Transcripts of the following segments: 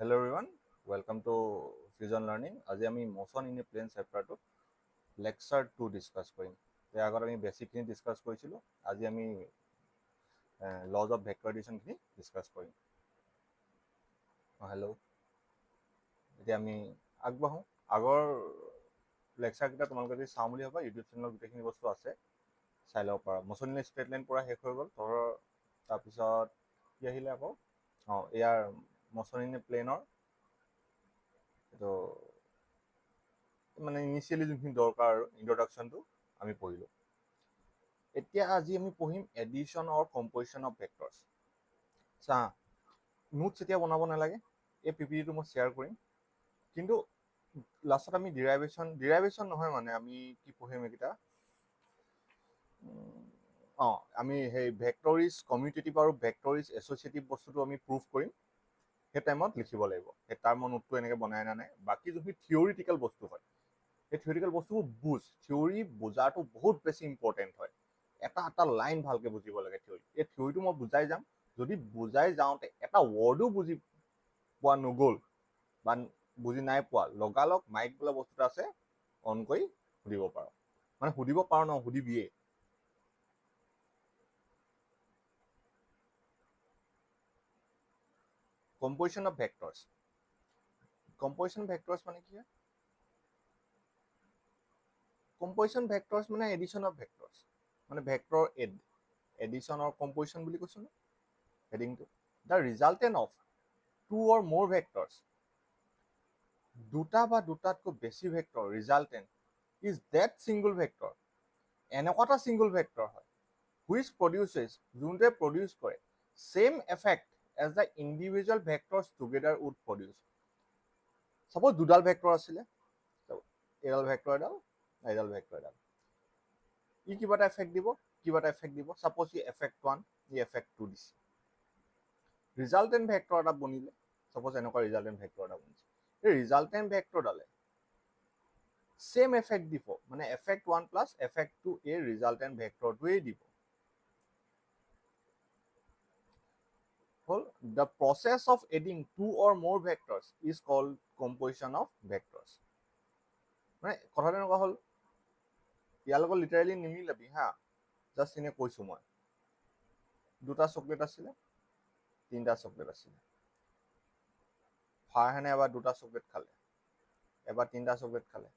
Hello everyone, welcome to Fusion Learning. আজি আমি motion in a plane চেপ্টাৰটো lecture 2 discuss কৰিম। তাৰ আগত আমি বেছিকখিনি ডিছকাছ কৰিছিলোঁ। আজি আমি লজ অফ ভেক্টৰ এডিশ্যনখিনি ডিছকাছ কৰিম। হেল্ল', এতিয়া আমি আগবাঢ়োঁ। আগৰ লেকচাৰকেইটা তোমালোকে যদি চাওঁ বুলি ভাবা ইউটিউব চেনেলত গোটেইখিনি বস্তু আছে, চাই ল'ব পাৰা। Motion in a straight line পৰা শেষ হৈ গ'ল। তাৰপিছত কি আহিলে আকৌ ইয়াৰ মোশন ইন এ প্লেনৰ এইটো মানে ইনিচিয়েলি যোনখিনি দৰকাৰ আৰু ইন্ট্ৰডাকশ্যনটো আমি পঢ়িলোঁ। এতিয়া আজি আমি পঢ়িম এডিশ্যন অৰ কম্পজিশ্যন অফ ভেক্টৰ্ছ। চা, নোটছ এতিয়া বনাব নালাগে, এই পিপিটিটো মই শ্বেয়াৰ কৰিম, কিন্তু লাষ্টত আমি ডিৰাইভেশ্যন নহয়, মানে আমি কি পঢ়িম এইকেইটা, আমি সেই ভেক্টৰিজ কমিউটেটিভ আৰু ভেক্টৰিজ এছ'চিয়েটিভ বস্তুটো আমি প্ৰুভ কৰিম। সেই টাইমত লিখিব লাগিব। সেই তাৰ মই নোটটো এনেকৈ বনাই অনা নাই। বাকী যোনখিনি থিয়ৰিটিকেল বস্তু হয়, এই থিয়ৰিটিকেল বস্তুবোৰ থিয়ৰি বুজাটো বহুত বেছি ইম্পৰ্টেণ্ট হয়। এটা এটা লাইন ভালকৈ বুজিব লাগে থিয়ৰি। এই থিয়ৰিটো মই বুজাই যাম। যদি বুজাই যাওঁতে এটা ৱৰ্ডো বুজি পোৱা নগ'ল বা বুজি নাই পোৱা, লগালগ মাইক বোলা বস্তু এটা আছে, অন কৰি সুধিব পাৰোঁ। মানে সুধিব পাৰোঁ ন, সুধিবিয়ে। Composition of vectors. Composition vectors মানে কি হয়? কম্পজিশ্যন ভেক্টৰ্ছ মানে এডিশ্যন অফ ভেক্টৰ্ছ, মানে ভেক্টৰ এডিশ্যন অৰ কম্পজিশ্যন বুলি কৈছোঁ ন হেডিংটো। The resultant of two or more vectors, দুটা বা দুটাতকৈ বেছি vector resultant is that single vector, এনেকুৱা এটা ছিংগল ভেক্টৰ হয় হুইচ প্ৰডিউচেছ, যোনটোৱে প্ৰডিউচ কৰে same effect as the individual vectors together would produce. Suppose দুডাল ভেক্টৰ আছিলে, এডাল ভেক্টৰ এডাল ভেক্টৰ এডাল, ই কিবা এটা এফেক্ট দিব, কিবা এটা এফেক্ট দিব। চাপ'জ ই এফেক্ট 1, ই এফেক্ট 2 দিছে। ৰিজাল্টেণ্ট ভেক্টৰ এটা বনিলে, চাপ'জ এনেকুৱা ৰিজাল্টেণ্ট ভেক্টৰ এটা বনিছে। এই ৰিজাল্টেণ্ট ভেক্টৰডালে ছেম এফেক্ট দিব, মানে এফেক্ট 1 প্লাছ এফেক্ট 2 এই ৰিজাল্টেণ্ট ভেক্টৰটোৱেই দিব। হ'ল the process of adding two or more vectors is called composition of vectors. মানে কথাটো এনেকুৱা হ'ল, ইয়াৰ লগত লিটাৰেলি নিমিলাবি হা, জাষ্ট এনে কৈছোঁ মই। দুটা চকলেট আছিলে, তিনিটা চকলেট আছিলে। ফাৰহানে এবাৰ দুটা চকলেট খালে, এবাৰ তিনিটা চকলেট খালে।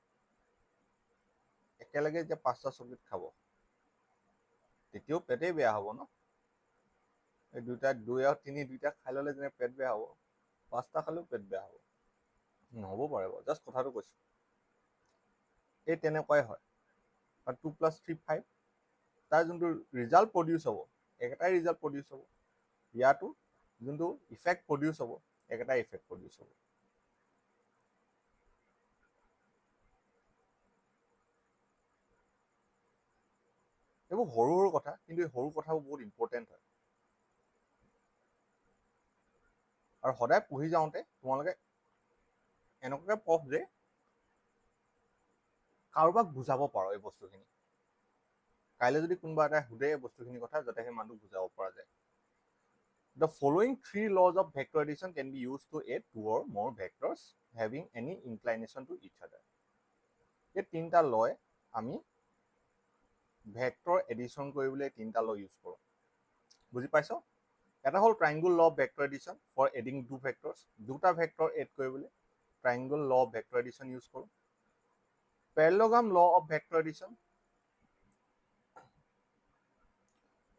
একেলগে যেতিয়া 5টা চকলেট খাব, তেতিয়াও পেটেই বেয়া হ'ব ন। এই দুই আৰু তিনি দুইটা খাই ল'লে যেনে পেট বেয়া হ'ব, 5টা খালেও পেট বেয়া হ'ব। নহ'ব পাৰে বাৰু, জাষ্ট কথাটো কৈছোঁ। এই তেনেকুৱাই হয়। 2 + 3 5, তাৰ যোনটো ৰিজাল্ট প্ৰডিউচ হ'ব, একেটাই ৰিজাল্ট প্ৰডিউচ হ'ব। ইয়াতো যোনটো ইফেক্ট প্ৰডিউচ হ'ব, একেটাই ইফেক্ট প্ৰডিউচ হ'ব। এইবোৰ সৰু সৰু কথা, কিন্তু এই সৰু কথাবোৰ বহুত ইম্পৰ্টেণ্ট হয়। আৰু সদায় পঢ়ি যাওঁতে তোমালোকে এনেকুৱাকৈ পঢ় যে কাৰোবাক বুজাব পাৰো এই বস্তুখিনি। কাইলৈ যদি কোনোবা এটাই সোধে এই বস্তুখিনি কথা, যাতে সেই মানুহক বুজাব পৰা যায়। The following 3 laws of vector addition can be used to add 2 or more vectors having any inclination to each other. এই তিনিটা লয় আমি ভেক্টৰ এডিশ্যন কৰিবলৈ তিনিটা ল ইউজ কৰোঁ। বুজি পাইছ? এটা হ'ল triangle law of vector addition for adding 2 vectors, দুটা ভেক্টৰ এড কৰিবলৈ triangle law of vector addition use কৰোঁ। Parallelogram law of vector addition,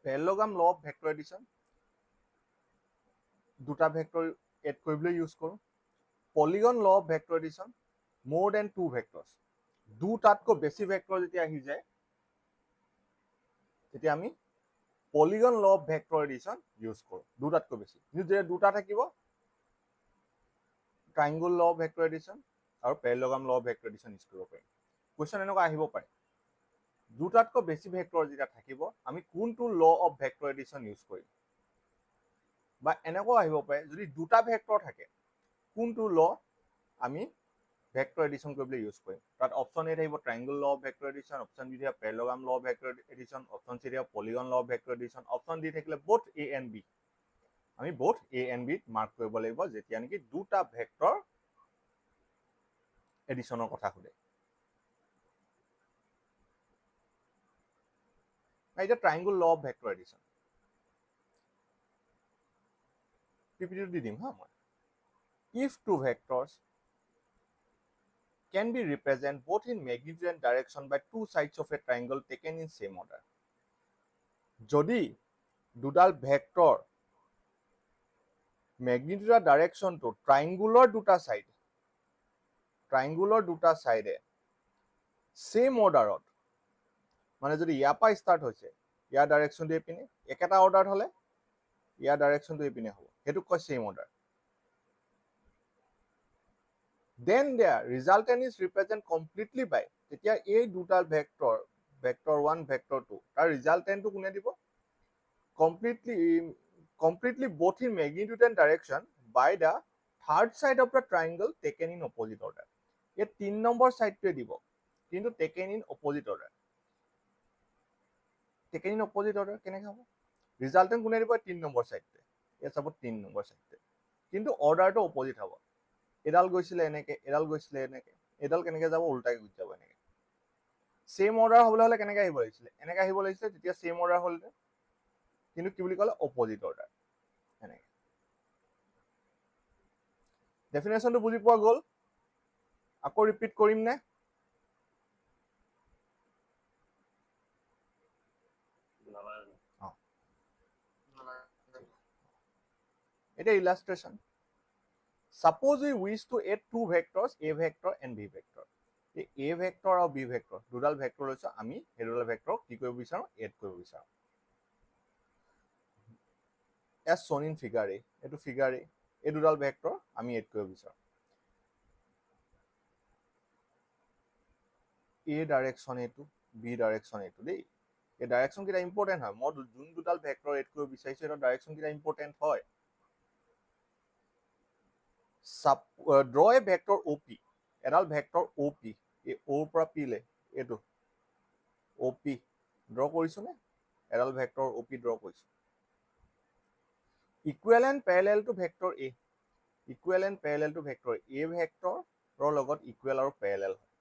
parallelogram law of vector addition দুটা ভেক্টৰ এড কৰিবলৈ ইউজ কৰোঁ। Polygon law of vector addition, more than 2 vectors, দুটাতকৈ বেছি vector যেতিয়া আহি যায়, তেতিয়া আমি polygon law of vector addition use কৰোঁ। দুটাতকৈ বেছি, যেতিয়া দুটা থাকিব triangle law of vector addition আৰু পেৰেলগ্ৰাম law of vector addition use কৰিব পাৰিম। কুৱেশ্যন এনেকুৱা আহিব পাৰে, দুটাতকৈ বেছি ভেক্টৰ যেতিয়া থাকিব, আমি কোনটো ল অফ ভেক্টৰ এডিশ্যন ইউজ কৰিম। বা এনেকুৱাও আহিব পাৰে, যদি দুটা ভেক্টৰ থাকে, কোনটো ল আমি ভেক্টৰ এডিশ্যন কৰিবলৈ ইউজ কৰিম। তাত অপশ্যন এ থাকিব triangle law of vector addition, option B থাকিব parallelogram law of vector addition, option C থাকিব polygon law of vector addition, option D থাকিলে বোথ এ এণ্ড বি। আমি both A and B mark কৰিব লাগিব যেতিয়া নেকি দুটা ভেক্টৰ এডিশ্যনৰ কথা সোধে। এতিয়া triangle law of vector addition পিপিটিটো দি দিম হা মই। If two vectors can be represented both in magnitude and direction by two sides of a triangle taken in same order. যদি দুডাল ভেক্টৰ মেগনিটিউড আৰু ডাইৰেকশ্যনটো ট্ৰাইংগুলৰ দুটা চাইডে সেম অৰ্ডাৰত, মানে যদি ইয়াৰ পৰা ষ্টাৰ্ট হৈছে ইয়াৰ ডাইৰেকশ্যনটো এইপিনে, একেটা অৰ্ডাৰত হ'লে ইয়াৰ ডাইৰেকশ্যনটো এইপিনে হ'ব, সেইটোক কয় same order. Then their resultant is represented completely by, তেতিয়া এই দুটা ভেক্টৰ 1 ভেক্টৰ 2 তাৰ ৰিজাল্টেন্টটো কোনে দিব? completely both in magnitude and direction by the third side of the triangle taken in opposite order. এই 3 নম্বৰ সাইডটোৱে দিব, কিন্তু taken in opposite order। taken in opposite order কেনেকৈ হ'ব? ৰিজাল্টেন্ট কোনে দিব? 3 নম্বৰ সাইডটোৱে। এই চাব 3 নম্বৰ সাইডটোৱে, কিন্তু অৰ্ডাৰটো অপোজিট হ'ব। এডাল গৈছিলে এনেকে, এডাল গৈছিলে এনেকে, এডাল কেনেকে যাব? উল্টাকে গুচি যাব এনেকে। সেম অৰ্ডাৰ হ'বলৈ হ'লে কেনেকে আহিব লাগিছিলে? এনেকে আহিব লাগিছিলে, তেতিয়া সেম অৰ্ডাৰ হ'ল, কিন্তু কি বুলি ক'লে? Opposite order. এনেকে ডেফিনেশ্যনটো বুজি পোৱা গ'ল? আকৌ ৰিপিট কৰিম নে? এটা illustration. Suppose we wish to add two vectors, A vector and B vector. এই A vector আৰু B vector দুডাল ভেক্টৰ লৈছো, আমি এই দুডাল ভেক্টৰ কি কৰিব বিচাৰো? এড কৰিব বিচাৰো। As shown in figure A, এইটো figure A, এই দুডাল ভেক্টৰ আমি এড কৰিব বিচাৰো। A ডাইৰেকশ্যন এইটো, B ডাইৰেকশ্যন এইটো দেই। এই ডাইৰেকশ্যন কেইটা ইম্পৰ্টেণ্ট হয়। মই যোন দুডাল ভেক্টৰ এড কৰিব বিচাৰিছো এটা ডাইৰেকশ্যন কেইটা ইম্পৰ্টেণ্ট হয়। Draw a vector OP, এডাল ভেক্টৰ OP, এই O পৰা P লে এইটো OP ড্ৰ কৰিছো নে? এডাল ভেক্টৰ OP ড্ৰ কৰিছো। Equal and parallel to vector A, equal and parallel to vector A ভেক্টৰৰ লগত ইকুৱেল আৰু পেৰেলেল হয়।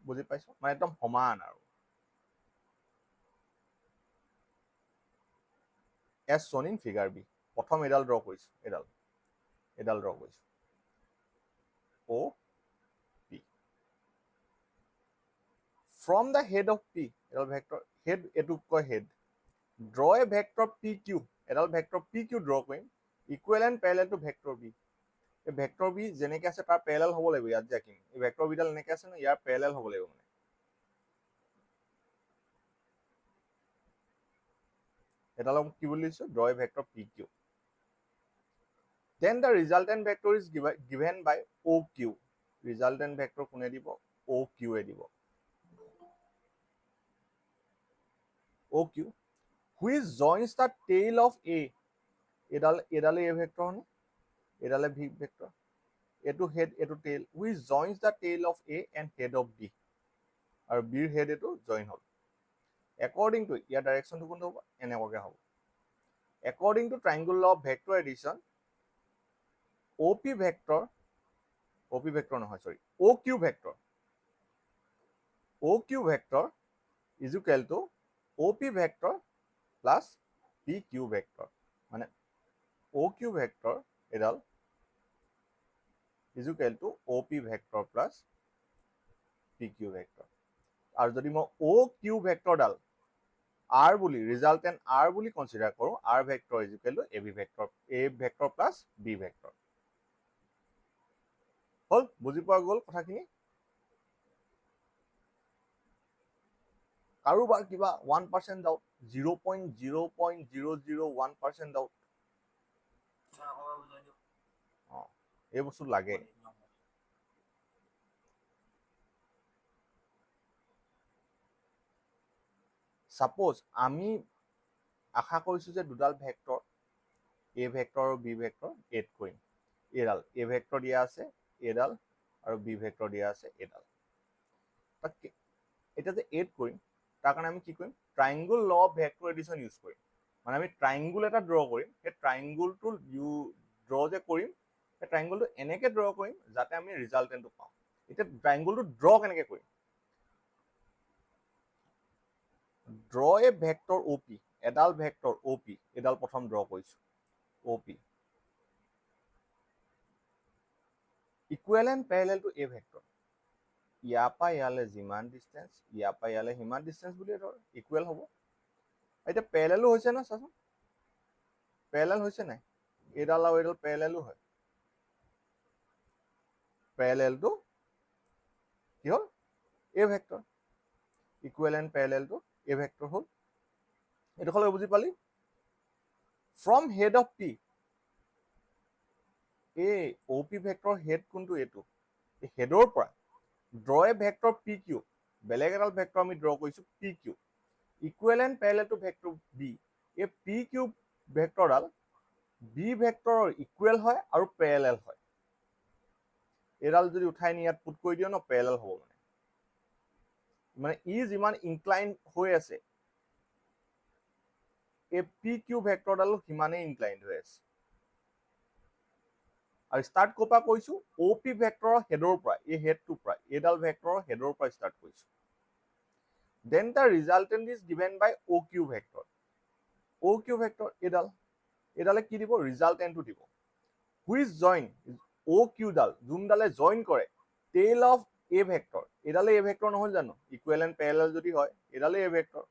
বুজি পাইছো? মানে একদম সমান আৰু। As shown in figure B, প্ৰথম এডাল ড্ৰ কৰিছো, এডাল ড্ৰ কৰিছো O P। From the head of P, এডাল ভেক্টৰ হেড, এটুক কয় head. Draw a vector PQ, এডাল ভেক্টৰ PQ ড্ৰ কৰিম, equal and parallel to vector B। এই ভেক্টৰ বি যেনেকে আছে তাৰ পেৰেলেল হ'ব লাগিব। ইয়াত যে আঁকিম, এই ভেক্টৰ বিডাল এনেকে আছে ন, ইয়াৰ পেৰেলেল হ'ব লাগিব। মানে এডালক কি বুলি দিছো? Draw a vector PQ. Then the resultant vector is given by OQ. Resultant vector কোনে দিব? OQ এ দিব। OQ which joins the tail of A, এডালে A vector হয়নে? এডালে V ভেক্টৰ, এইটো হেড, এইটো tail, which joins the tail of A and head of B, আৰু B ৰ head এইটো join হ'ল। According to, ইয়াৰ ডাইৰেকশ্যনটো কোনটো হ'ব? এনেকুৱাকে হ'ব। According to triangle law of vector addition, OP vector নহয়, sorry, OQ vector is equal to OP vector plus PQ vector, মানে OQ vector এডাল is equal to OP vector plus PQ vector। আৰু যদি মই OQ vector ডাল R বুলি, ৰিজাল্টেন্ট R বুলি consider কৰো, R vector is equal to A vector plus B vector। হল? বুজি পোৱা গ'ল কথাখিনি? কাৰোবাৰ কিবা 1% ডাউট, 0.001% ডাউট? এই বস্তু লাগে। সাপোজ আমি আশা কৰিছো যে দুডাল ভেক্টৰ A ভেক্টৰ আৰু B ভেক্টৰ এড কৰিম। এডাল A ভেক্টৰ দিয়া আছে, এডাল, আৰু B ভেক্টৰ দিয়া আছে, এডাল। এতিয়া যে এড কৰিম তাৰ কাৰণে আমি কি কৰিম? Triangle law of vector addition use কৰিম। মানে আমি ট্ৰাইংগুল এটা ড্ৰ কৰিম, সেই ট্ৰাইংগুলটো ড্ৰ যে কৰিম, সেই ট্ৰাইংগুলটো এনেকে ড্ৰ কৰিম যাতে আমি ৰিজাল্টেণ্টটো পাওঁ। এতিয়া ট্ৰাইংগুলটো ড্ৰ কেনেকে কৰিম? Draw a vector O' P, এডাল ভেক্টৰ অ' পি, এডাল প্ৰথম ড্ৰ কৰিছো O' P, equal and parallel to A vector. ইয়াৰ পৰা ইয়ালৈ যিমান ডিষ্টেঞ্চ, ইয়াৰ পৰা ইয়ালৈ সিমান ডিষ্টেঞ্চ বুলি ধৰ ইকুৱেল হ'ব। এতিয়া পেৰেলেলো হৈছে ন, চাচোন পেৰেলেল হৈছে নাই? এইডাল আৰু এইডাল পেৰেলেলো হয়। পেৰেলেলটো কি হ'ল? A vector. ইকুৱেল এণ্ড পেৰেলেলটো এ ভেক্টৰ হ'ল। এইডোখৰলৈ বুজি পালি? ফ্ৰম হেড অফ পি, এই অ' পি ভেক্টৰ হেড কোনটো? এইটো। এই হেডৰ পৰা draw a vector P Q, বেলেগ এডাল ভেক্টৰ আমি ড্ৰ কৰিছো P Q, equal and parallel to vector B. এই পি কিউ ভেক্টৰডাল বি ভেক্টৰৰ ইকুৱেল হয় আৰু পেৰেলেল হয়। এইডাল যদি উঠাই নি ইয়াত পুট কৰি দিওঁ ন, পেৰেলেল হ'ব। মানে ই যিমান ইনক্লাইন হৈ আছে, এই পি কিউ ভেক্টৰডালো সিমানেই ইনক্লাইন হৈ আছে। আৰু ষ্টাৰ্ট ক'ৰ পৰা কৰিছো? অ' পি ভেক্টৰৰ হেডৰ পৰা, এই হেডটোৰ পৰা, এইডাল ভেক্টৰৰ হেডৰ পৰা ষ্টাৰ্ট কৰিছো। Then the resultant is given by O' Q vector. O' Q vector এইডালে কি দিব? ৰিজাল্টেণ্টটো দিব। হুইচ জইন অ' কিউডাল, যোনডালে জইন কৰে টেইল অফ এ ভেক্টৰ। এইডালে এ ভেক্টৰ নহয় জানো? ইকুৱেল এণ্ড পেৰেলেল যদি হয়, এইডালে এ ভেক্টৰ,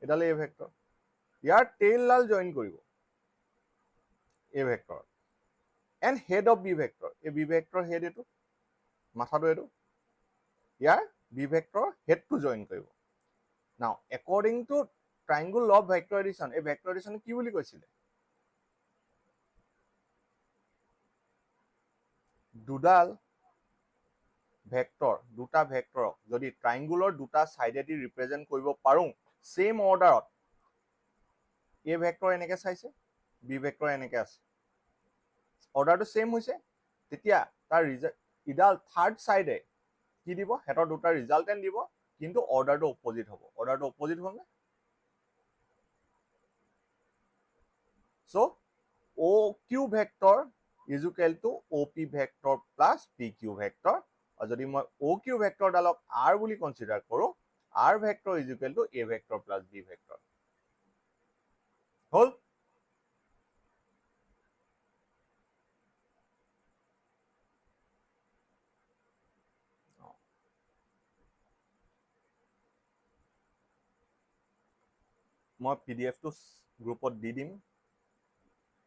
এইডালে এ ভেক্টৰ। ইয়াৰ টেইলডাল জইন কৰিব A vector and head of B vector. এই বি ভেক্টৰ হেড এইটো, মাথাটো এইটো, ইয়াৰ বি ভেক্টৰ হেডটো জইন কৰিব। Now according to triangle law of vector addition, এই ভেক্টৰ এডিশ্যন কি বুলি কৈছিলে? দুডাল ভেক্টৰ, দুটা ভেক্টৰক যদি ট্ৰাইংগুলৰ দুটা চাইডেদি ৰিপ্ৰেজেণ্ট কৰিব পাৰোঁ ছেম অৰ্ডাৰত, এ ভেক্টৰ এনেকে চাইছে, বি ভেক্টৰ এনেকে আছে, অৰ্ডাৰটো ছেম হৈছে, তেতিয়া তাৰ ইডাল থাৰ্ড চাইডে কি দিব? সিহঁতৰ দুটা ৰিজাল্টেণ্ট দিব, কিন্তু অৰ্ডাৰটো অপজিট হ'ব। অৰ্ডাৰটো অপজিট হ'লনে? So' O' Q vector is equal to O' P vector plus P Q vector. আৰু যদি মই অ' কিউ ভেক্টৰডালক আৰ বুলি কনচিডাৰ কৰোঁ, R vector is equal to A vector plus B vector. হ'ল? মই PDF টো গ্ৰুপত দি দিম।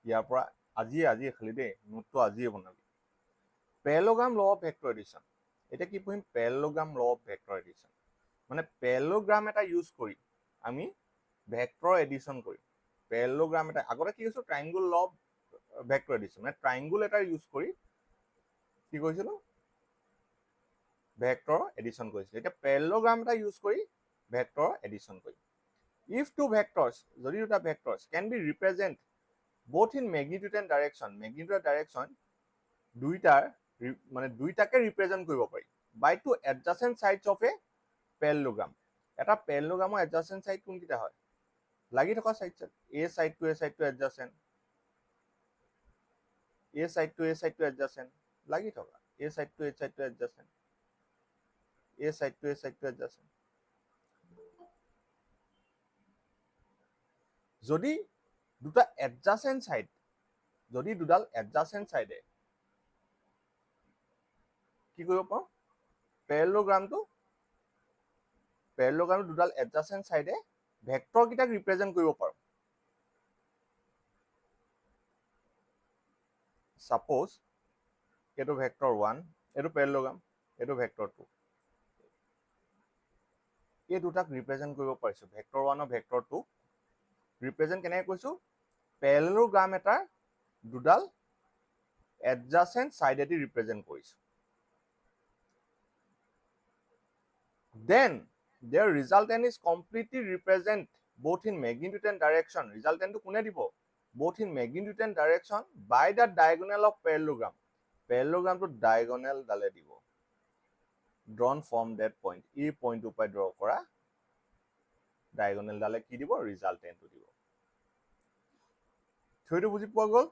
ইয়াৰ পৰা আজিয়ে খালি দেই, নোটটো আজিয়ে বনাবি। পেৰেলগ্ৰাম ল অফ ভেক্টৰ এডিশ্যন। এতিয়া কি পঢ়িম? পেৰেলগ্ৰাম ল অফ ভেক্টৰ এডিশ্যন। মানে পেৰেলগ্ৰাম এটা ইউজ কৰি আমি ভেক্টৰ এডিশ্যন কৰিম। পেৰেলগ্ৰাম এটা, আগতে কি কৈছো? Triangle law of vector addition, মানে ট্ৰাইংগুল এটা ইউজ কৰি কি কৰিছিলো? ভেক্টৰ এডিশ্যন কৰিছিলো। এতিয়া পেৰেলগ্ৰাম এটা ইউজ কৰি ভেক্টৰ এডিশ্যন কৰিম। If two vectors, যদি দুটা vectors can be represent both in magnitude and direction, magnitude and direction দুইটাকে ৰিপ্ৰেজেণ্ট কৰিব পাৰি by two adjacent sides of a parallelogram. এটা পেৰেলগ্ৰামৰ adjacent side কোনকেইটা হয়? লাগি থকা side, a side to a side to adjacent, a side to a side to adjacent, লাগি থকা a side to a side to adjacent, a side to a side to adjacent. যদি দুটা adjacent side, যদি দুডাল adjacent side কি কৰিব পাৰোঁ? পেৰেলগ্ৰামটো দুডাল adjacent side ভেক্টৰ কেইটাক ৰিপ্ৰেজেণ্ট কৰিব পাৰোঁ। সাপোজ এইটো ভেক্টৰ 1, এইটো পেৰেলগ্ৰাম, এইটো ভেক্টৰ 2, এই দুটাক ৰিপ্ৰেজেণ্ট কৰিব পাৰিছো। ভেক্টৰ 1 আৰু ভেক্টৰ 2 ৰিপ্ৰেজেণ্ট কেনেকৈ কৈছো? পেৰেলগ্ৰাম এটা দুডাল এডজাচেণ্ট চাইডেদি ৰিপ্ৰেজেণ্ট কৰিছো। Then their resultant is completely represent both in magnitude and direction. Resultant to কোনে দিব? Both in magnitude and direction by the diagonal of parallelogram. Parallelogram to diagonal ডালে দিব। Drawn from that point. এই পইণ্টটোৰ পৰা draw কৰা diagonal ডালে কি দিব? Resultant to দিব। থিওৰিটো বুজি পোৱা গ'ল?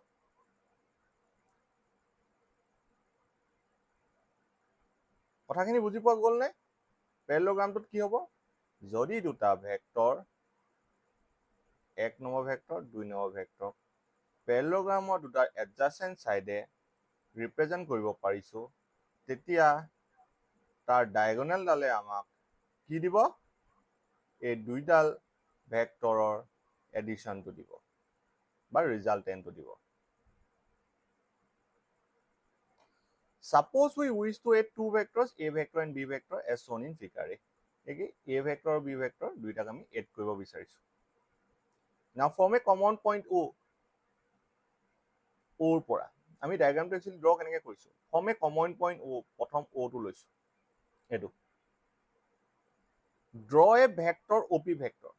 কথাখিনি বুজি পোৱা গ'ল নে? পেৰেলগ্ৰামটোত কি হ'ব? যদি দুটা vector 1 number vector 2 number vector পেৰেলগ্ৰামৰ দুটা এডজাসেন্ট সাইডে ৰিপ্ৰেজেন্ট কৰিব পাৰিছো, তেতিয়া তাৰ ডায়াগোনেল ডালে আমাক কি দিব? এই দুইডাল ভেক্টৰৰ এডিশনটো দিব বা ৰিজাল্টেন্টটো দিব। Suppose we wish to add two vectors a vector and b vector as shown in figure A. Okay, a vector और b vector দুইটাক আমি add কৰিব বিচাৰিছো। Now form a common point O. O ৰ পৰা আমি ডায়াগ্ৰামটো একচুয়ালি ড্ৰ কেনেকৈ কৰিছো? Form a common point O, প্ৰথম O টো লৈছো এটো। Draw a vector OP vector.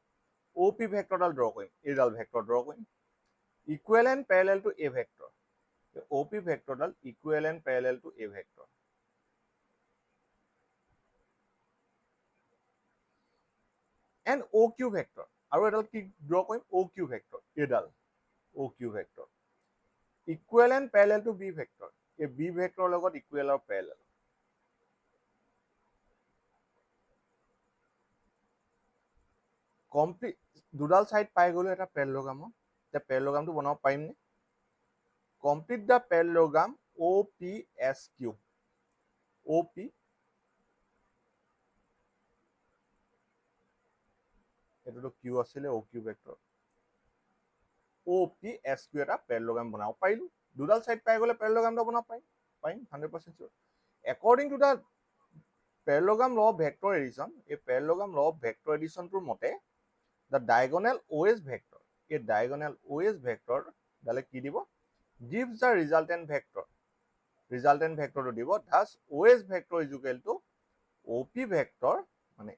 OP vector ডাল ড্ৰ কৰিম, এইডাল ভেক্টৰ ড্ৰ কৰিম। Equivalent parallel to a vector. OP vector ডাল equivalent parallel to a vector. And OQ vector. আৰু এডাল কি ড্ৰ কৰিম? OQ vector. এইডাল OQ vector. Equivalent parallel to B vector. এই B vector লগত equal or parallel. Complete দুডাল side পাই গলো এটা পেৰেলগ্ৰাম। তে পেৰেলগ্ৰামটো বনাব পাৰিম নে? Complete the parallelogram OPSQ. OP এটোটো Q আছিলে OQ vector. OPSQ এটা parallelogram বনাব পাৰিলো। দুডাল সাইড পাই গলে parallelogram বনাব পাৰিম 100% sure. According to the parallelogram law of vector addition, a parallelogram law of vector addition tour mote the diagonal OS vector, a diagonal OS vector dale ki dibo? Gives the resultant vector. Resultant vector to dibo. Thus OS vector is equal to OP vector, mane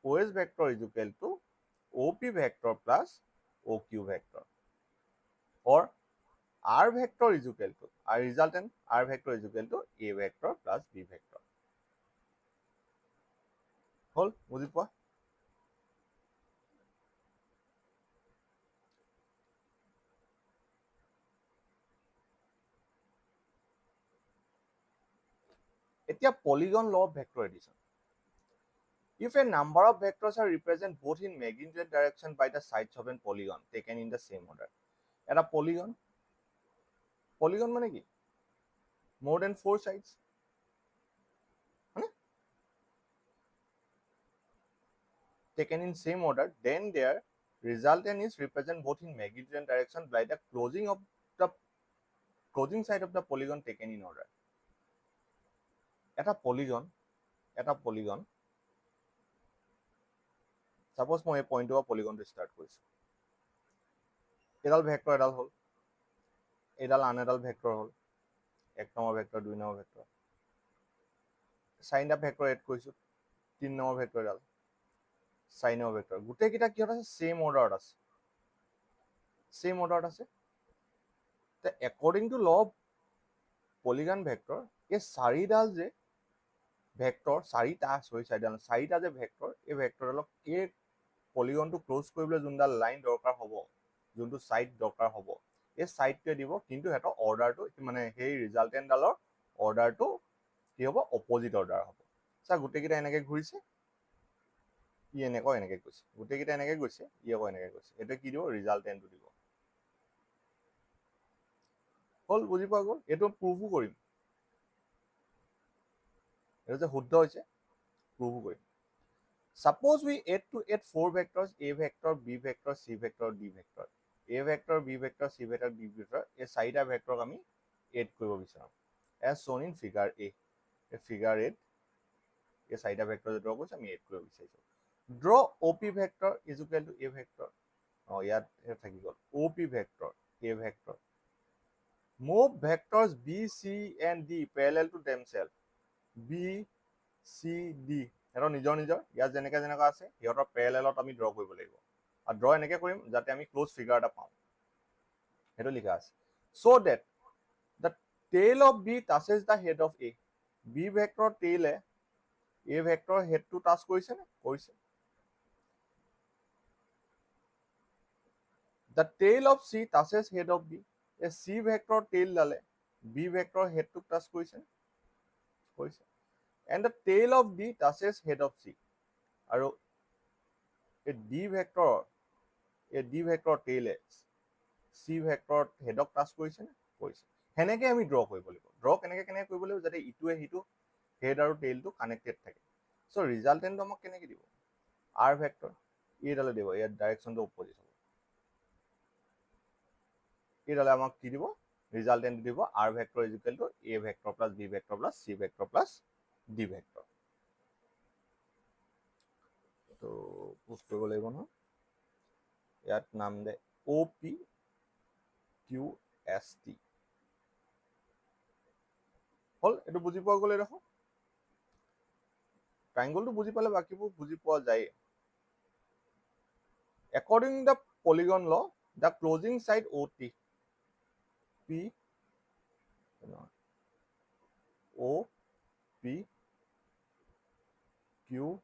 OS vector is equal to OP vector plus OQ vector, or R vector is equal to R resultant R vector is equal to A vector plus B vector. হল বুজি পোৱা? এতিয়া polygon law of vector addition. If a number of vectors are represented both in magnitude direction by the sides of a polygon taken in the same order. এটা polygon মানে কি? More than 4 sides. Taken in same order, then their resultant is represented both in magnitude and direction by the closing side of the polygon taken in order. এটা polygon suppose মই এই পইণ্টৰ পৰা পলিগনটো start কৰিছো। এডাল vector এডাল হল, এডাল আন এডাল ভেক্টৰ হল, 1 নম্বৰ ভেক্টৰ 2 নম্বৰ ভেক্টৰ, চাৰিটা ভেক্টৰ এড কৰিছো, 3 নম্বৰ ভেক্টৰ এডাল, 4 নম্বৰ ভেক্টৰ, গোটেইকেইটা কিহত আছে? সেম অৰ্ডাৰত আছে। সেম অৰ্ডাৰত আছে। তে according to law of polygon vector, এই চাৰিডাল যে ভেক্টৰ, চাৰিটা যে ভেক্টৰ, এই ভেক্টৰডালক এই পলিগনটো ক্লোজ কৰিবলৈ যোনডাল লাইন দৰকাৰ হ'ব, যোনটো সাইড দৰকাৰ হ'ব, এই সাইডটোৱে দিব, কিন্তু এটা অৰ্ডাৰটো মানে সেই ৰিজাল্টেন্টডালৰ অৰ্ডাৰটো কি হ'ব? অপোজিট অৰ্ডাৰ হ'ব। চা গোটেইকেইটা এনেকৈ ঘূৰিছে, ই এনেকৈ গৈছে, গোটেইকেইটা এনেকৈ গৈছে, ই আকৌ এনেকৈ গৈছে, এইটো কি দিব? ৰিজাল্টেন্টটো দিব। হল বুজি পোৱা গ'ল? এইটো প্ৰুভো কৰিম, এইটো যে শুদ্ধ হৈছে প্ৰুভো কৰিম। Suppose we add 4 vectors A vector, B vector, C vector, D vector. A vector, B vector, C vector, D vector, এই চাৰিটা ভেক্টৰক আমি এড কৰিব বিচাৰো as shown in figure A. এই figure A এই চাৰিটা ভেক্টৰ যে ড্ৰ কৰিছো আমি এড কৰিব বিচাৰিছো। Draw OP vector is equal to A vector. ইয়াত থাকি গ'ল OP vector, A vector. Move vectors B, C and D parallel to themselves. B, C, D এটা নিজৰ ইয়াত যেনেকৈ আছে সিহঁতৰ পেৰেলেলত আমি ড্ৰ কৰিব লাগিব। আৰু ড্ৰ এনেকৈ কৰিম যাতে আমি ক্লোজ ফিগাৰ এটা পাওঁ, সেইটো লিখা আছে। So that the tail of B touches the head of A. B vector টেইলে A ভেক্টৰ হেডটো টাচ কৰিছে নে? কৰিছে। The tail of C touches head of B. A C vector tail ডালে B vector head টোক touch কৰিছে কৰিছে and the tail of D touches head of C আৰু a D vector tail C vector headক touch কৰিছে নে কৰিছে হেনেকে আমি ড্ৰ কৰিব লাগিব ড্ৰ কেনেকে কৰিব লাগিব যাতে ইটোৱে হিটো হেড আৰু টেইলটো কানেক্টেড থাকে সো ৰিজাল্টেন্টটো আমাক কেনেকে দিব R vector এইডালে দিব ইয়াৰ ডাইৰেকশনটো অপজিট হ'ব এইডালে আমাক কি দিব ৰিজাল্টেন্ট দিব R vector is equal to A vector plus B vector plus C vector plus D vector তো পুশ কৰিব লাগিব ন ইয়াত নাম দে OP QST হল এটো বুজি পোৱা গলে দেখো ট্ৰায়াঙ্গলটো বুজি পালে বাকিবোৰ বুজি পোৱা যায় according to the polygon law the closing side OT P O P Q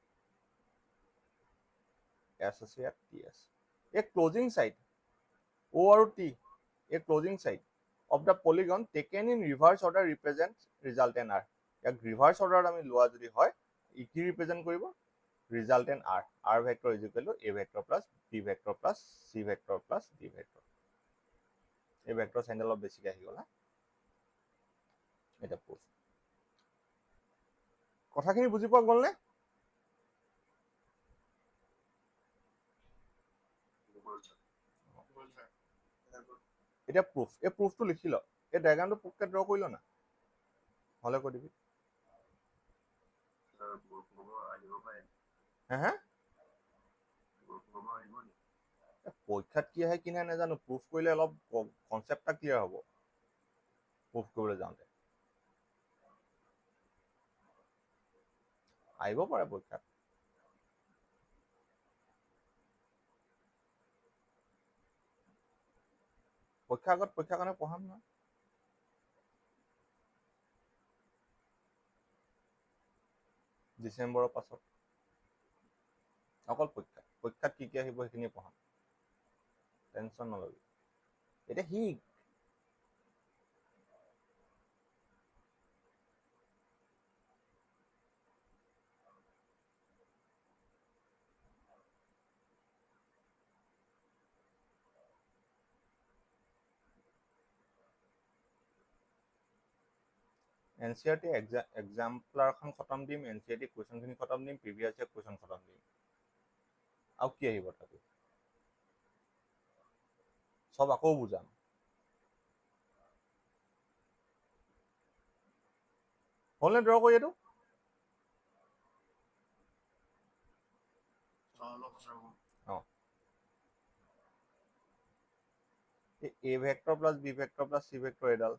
S আছে ইয়াত TS a closing side O আৰু T a closing side of the polygon taken in reverse order represents resultant R ইয়াক reverse order আমি লোৱা যদি হয় ই কি represent কৰিব resultant R vector is equal to A vector plus B vector plus C vector plus D vector A vector handle of basic আহি গলা এটা proof কথাখিনি বুজি পোৱা গল নে এটা proof এই proofটো লিখি ল এই ডায়াগ্ৰামটো পুককে ড্ৰ কৰি ল না হলে কৈ দিবি হা পৰীক্ষাত কি আহে কি নাই নাজানো প্ৰুফ কৰিলে অলপ কনচেপ্টটা ক্লিয়াৰ হ'ব প্ৰুফ কৰিবলৈ যাওঁতে আহিব পাৰে পৰীক্ষাত পৰীক্ষাৰ কাৰণে পঢ়াম না ডিসেম্বৰৰ পাছত অকল পৰীক্ষাত কি কি আহিব সেইখিনি পঢ়াম টেনচন নলবি এটা হিক এনসিআৰটি এক্সাম্পলাৰখন খতম দিম এনসিআৰটি কুৱেশ্যনখিনি খতম দিম প্ৰিভিয়াছ ইয়াৰ কুৱেশ্যন খতম দিম আৰু কি আহিব তাতে সব আকৌ বুজাম হলনে ড্ৰ কৰি এইটো A vector plus B vector plus C vector এডাল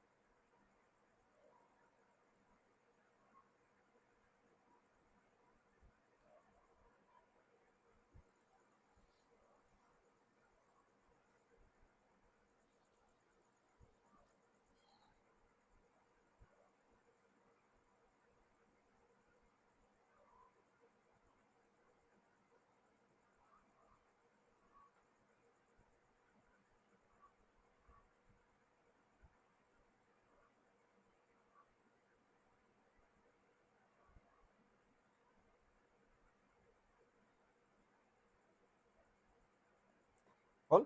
হল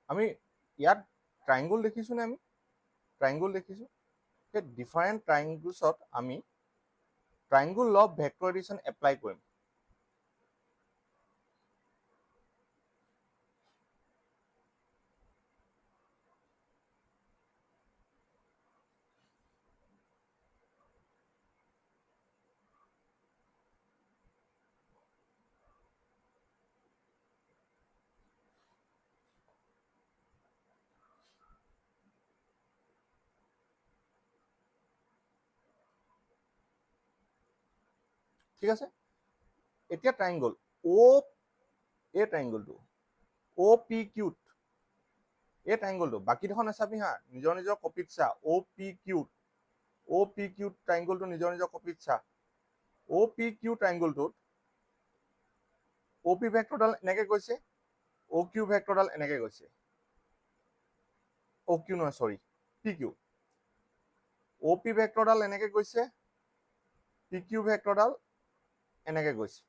আমি ইয়াত ট্ৰায়াঙ্গল দেখিছো নে আমি ট্ৰায়াঙ্গল দেখিছো সেই ডিফাৰেন্ট ট্ৰায়াঙ্গলছত আমি ট্ৰায়াঙ্গল ল অফ ভেক্টৰ এডিশ্যন এপ্লাই কৰিম ঠিক আছে এতিয়া ট্ৰাইংগল ও এই ট্ৰাইংগলটো ও পি কিউত এই ট্ৰাইংগলটো বাকী দেখোন নাচাবি হা নিজৰ নিজৰ কপিত চা ও পি কিউ ট্ৰাইংগলটো নিজৰ নিজৰ কপিত চা ও পি কিউ ট্ৰাইংগলটোত ও পি ভেক্টৰডাল এনেকে গৈছে ও কিউ ভেক্টৰডাল এনেকে গৈছে ও কিউ নহয় সৰি পি কিউ ও পি ভেক্টৰডাল এনেকে গৈছে পি কিউ ভেক্টৰডাল এনেকে গৈছে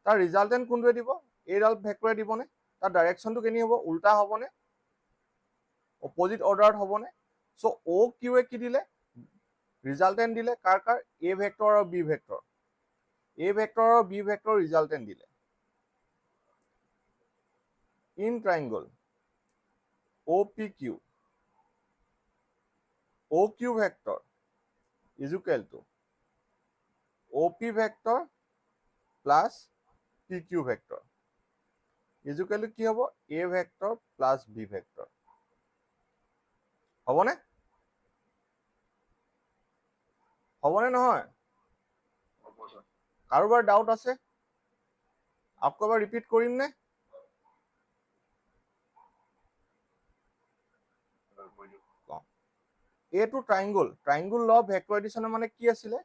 তাৰ ৰিজাল্টেণ্ট কোনটোৱে দিব এইডাল ভেক্টৰে দিবনে তাৰ ডাইৰেকশ্যনটো কেনি হ'ব উল্টা হ'বনে অপজিট অৰ্ডাৰত হ'বনে চ' ও কিউৱে কি দিলে ৰিজাল্টেণ্ট দিলে কাৰ এ ভেক্টৰ আৰু বি ভেক্টৰ এ ভেক্টৰ আৰু বি ভেক্টৰ ৰিজাল্টেণ্ট দিলে in triangle O P Q O Q vector is equal to O P vector plus P Q vector is equal to কি হ'ব A vector plus B vector হ'বনে হ'বনে নহয় কাৰোবাৰ doubt আছে আকৌ এবাৰ ৰিপিট কৰিম নে এইটো ট্ৰাইংগল ল অফ ভেক্টৰ এডিশ্যনৰ মানে কি আছিলে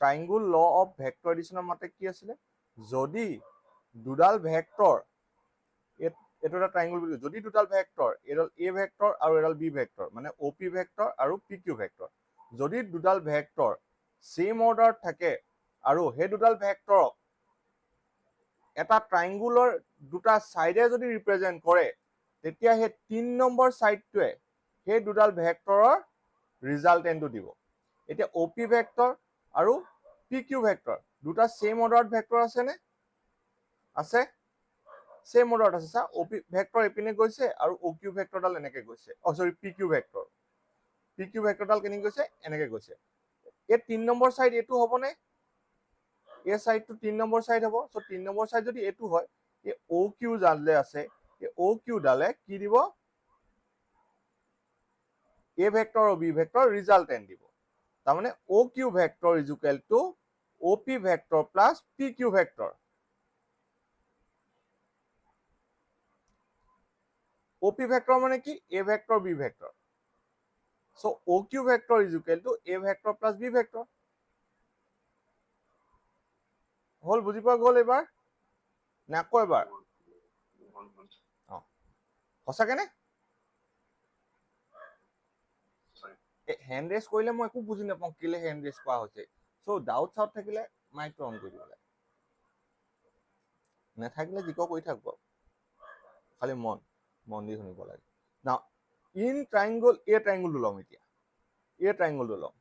ট্ৰাইংগল ল অফ ভেক্টৰ এডিশ্যনৰ মতে কি আছিলে যদি দুডাল ভেক্টৰ এইটো এটা ট্ৰাইংগল বুলি যদি দুডাল ভেক্টৰ এডাল এ ভেক্টৰ আৰু এডাল বি ভেক্টৰ মানে অ' পি ভেক্টৰ আৰু পি কিউ ভেক্টৰ যদি দুডাল ভেক্টৰ সেম অৰ্ডাৰত থাকে আৰু সেই দুডাল ভেক্টৰক এটা ট্ৰাইংগুলৰ দুটা সাইডে যদি ৰিপ্ৰেজেন্ট কৰে তেতিয়া সেই 3 নম্বৰ সাইডটোৱে সেই দুডাল ভেক্টৰৰ ৰিজাল্টেণ্টটো দিব এতিয়া অ' পি ভেক্টৰ আৰু পি কিউ ভেক্টৰ দুটা সেম অৰ্ডাৰত ভেক্টৰ আছে নে আছে সেম অৰ্ডাৰত আছে চা অ' পি ভেক্টৰ এপিনে গৈছে আৰু অ' কিউ ভেক্টৰডাল এনেকে গৈছে সৰি পি কিউ ভেক্টৰডাল কেনেকে গৈছে এনেকে গৈছে এই 3 নম্বৰ সাইড এইটো হ'বনে এই সাইডটো 3 নম্বৰ সাইড হ'ব সো 3 নম্বৰ সাইড যদি এইটো হয় এই অ কিউ ডালে আছে এই অ কিউ ডালে কি দিব এ ভেক্টৰ আৰু বি ভেক্টৰ ৰিজাল্টেণ্ট দিব তাৰ মানে O Q vector is equal to O P vector plus P Q vector O P vector মানে কি A vector B vector so O Q vector is equal to A vector plus B vector হল বুজি পোৱা গ'ল এবাৰ নে আকৌ এবাৰ সঁচাকে নে হেণ্ড ৰেজ কৰিলে মই একো বুজি নাপাওঁ কেলে হেণ্ড ৰেজ কৰা হৈছে চ' ডাউট চাউট থাকিলে মাইকটো অন কৰি দিব লাগে নাথাকিলে যি কৰি থাকব খালি মন দি শুনিব লাগে নাও ইন ট্ৰাইংগল এ ট্ৰাইংগলটো ল'ম এতিয়া এ ট্ৰাইংগলটো ল'ম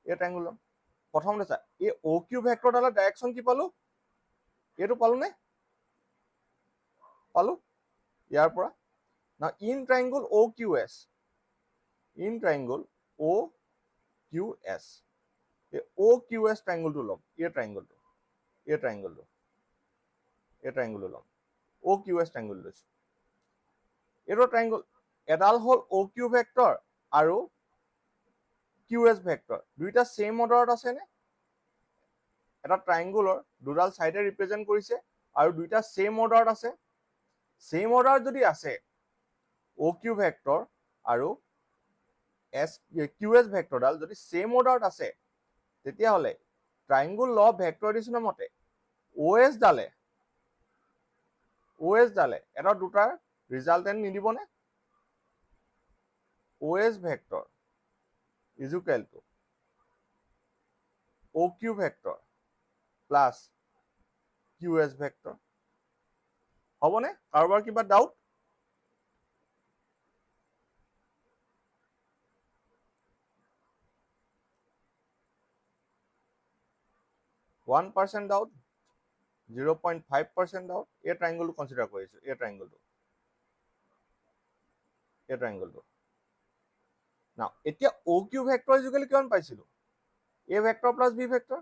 এ ট্ৰাইংগল ল'ম প্ৰথমতে চা এই অ কিউ ভেক্টৰডালৰ ডাইৰেকশ্যন কি পালো এইটো পালো নে পালো ইয়াৰ পৰা না in triangle O Q S in triangle O Q S এই অ কিউ এছ ট্ৰাইংগলটো ল'ম এই ট্ৰাইংগলটো ল'ম অ কিউ এছ ট্ৰাইংগল লৈছো এইটো ট্ৰাইংগল এডাল হ'ল অ কিউ ভেক্টৰ আৰু কিউ এছ ভেক্টৰ দুইটা সেম অৰ্ডাৰত আছে নে এটা ট্ৰাইংগুলৰ দুডাল সাইডে ৰিপ্ৰেজেন্ট কৰিছে আৰু দুইটা সেম অৰ্ডাৰত আছে সেম অৰ্ডাৰত যদি আছে অ কিউ ভেক্টৰ আৰু কিউ এছ ভেক্টৰডাল যদি সেম অৰ্ডাৰত আছে তেতিয়াহ'লে ট্ৰাইংগুল ল ভেক্টৰ এডিশ্যনৰ মতে অ এছ ডালে এটা দুটাৰ ৰিজাল্টেণ্ট নিদিবনে O S vector is equal to O Q vector plus Q S vector হ'বনে কাৰোবাৰ কিবা ডাউট 1% ডাউট 0.5% ডাউট এই ট্ৰাইংগলটো কনচিডাৰ কৰিছো এই ট্ৰাইংগলটো নাও এতিয়া অ কিউ ভেক্টৰ ইজুকেলি কিমান পাইছিলো এ ভেক্টৰ প্লাছ বি ভেক্টৰ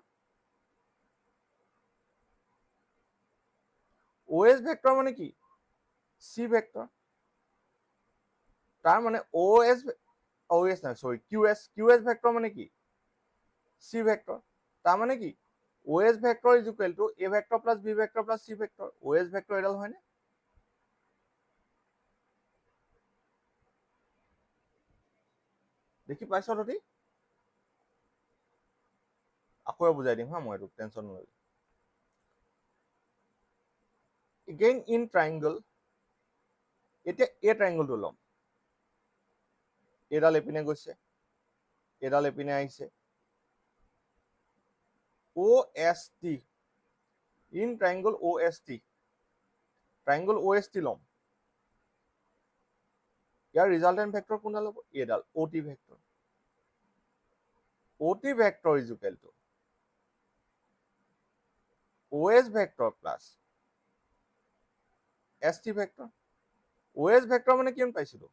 অ এছ ভেক্টৰ মানে কি চি ভেক্টৰ তাৰ মানে অ এছ নহয় সৰি কিউ এছ ভেক্টৰ মানে কি চি ভেক্টৰ। তাৰমানে কি OS vector is equal two A vector plus B vector plus C vector. OS vector এডাল হয়নে? দেখি পাইছ তহঁতি? আকৌ বুজাই দিম হা মই এইটো, টেনশ্যন নলবি। Again in triangle, এতিয়া এই ট্ৰাইংগলটো ল'ম, এইডাল এপিনে গৈছে, এইডাল এপিনে আহিছে, OST, in triangle OST, triangle OST ল'ম, ইয়াৰ ৰিজাল্টেণ্ট ভেক্টৰ কোনডাল হ'ব? এইডাল OT vector. OT vector is equal to OS vector plus ST vector. OS vector মানে কিমান পাইছিলো?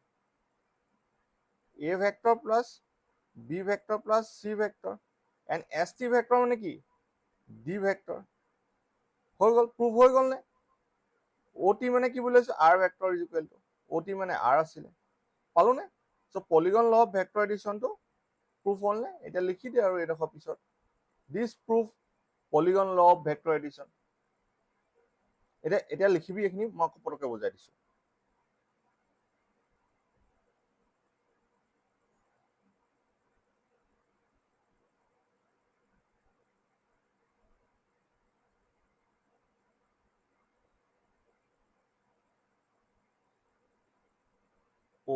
A vector plus B vector plus C vector and ST vector মানে কি? D vector. হৈ গ'ল, প্ৰুভ হৈ গ'ল নে? OT মানে কি বুলি লৈছো? R vector is equal to, OT মানে R আছিলে, পালো নে? So' polygon law of vector এডিশ্যনটো প্ৰুফ হ'ল নে? এতিয়া লিখি দিয়ে আৰু এইডোখৰ পিছত, this proof polygon law of vector addition. এতিয়া লিখিবি এইখিনি, মই আকৌ পটককৈ বুজাই দিছো।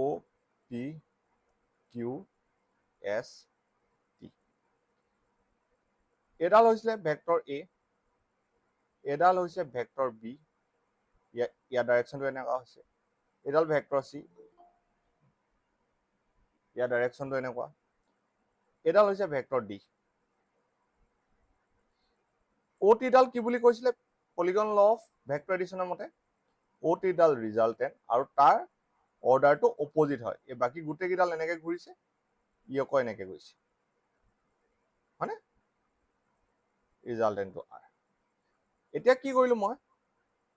OPQST, এডাল হৈছিলে ভেক্টৰ A, এডাল হৈছে ভেক্টৰ B, ইয়াৰ ডাইৰেকশ্যনটো এনেকুৱা হৈছে, এডাল ভেক্টৰ C, ইয়াৰ ডাইৰেকশ্যনটো এনেকুৱা, এডাল হৈছে ভেক্টৰ D। OT ডাল কি বুলি কৈছিলে পলিগন ল অফ ভেক্টৰ এডিশ্যনৰ মতে? OT ডাল ৰিজাল্টেণ্ট আৰু তাৰ অৰ্ডাৰটো অপজিট হয়। এই বাকী গোটেইকেইডাল এনেকে ঘূৰিছে, ই আকৌ এনেকে গৈছে, হয়নে? ৰিজাল্টেণ্টটো R। এতিয়া কি কৰিলো মই?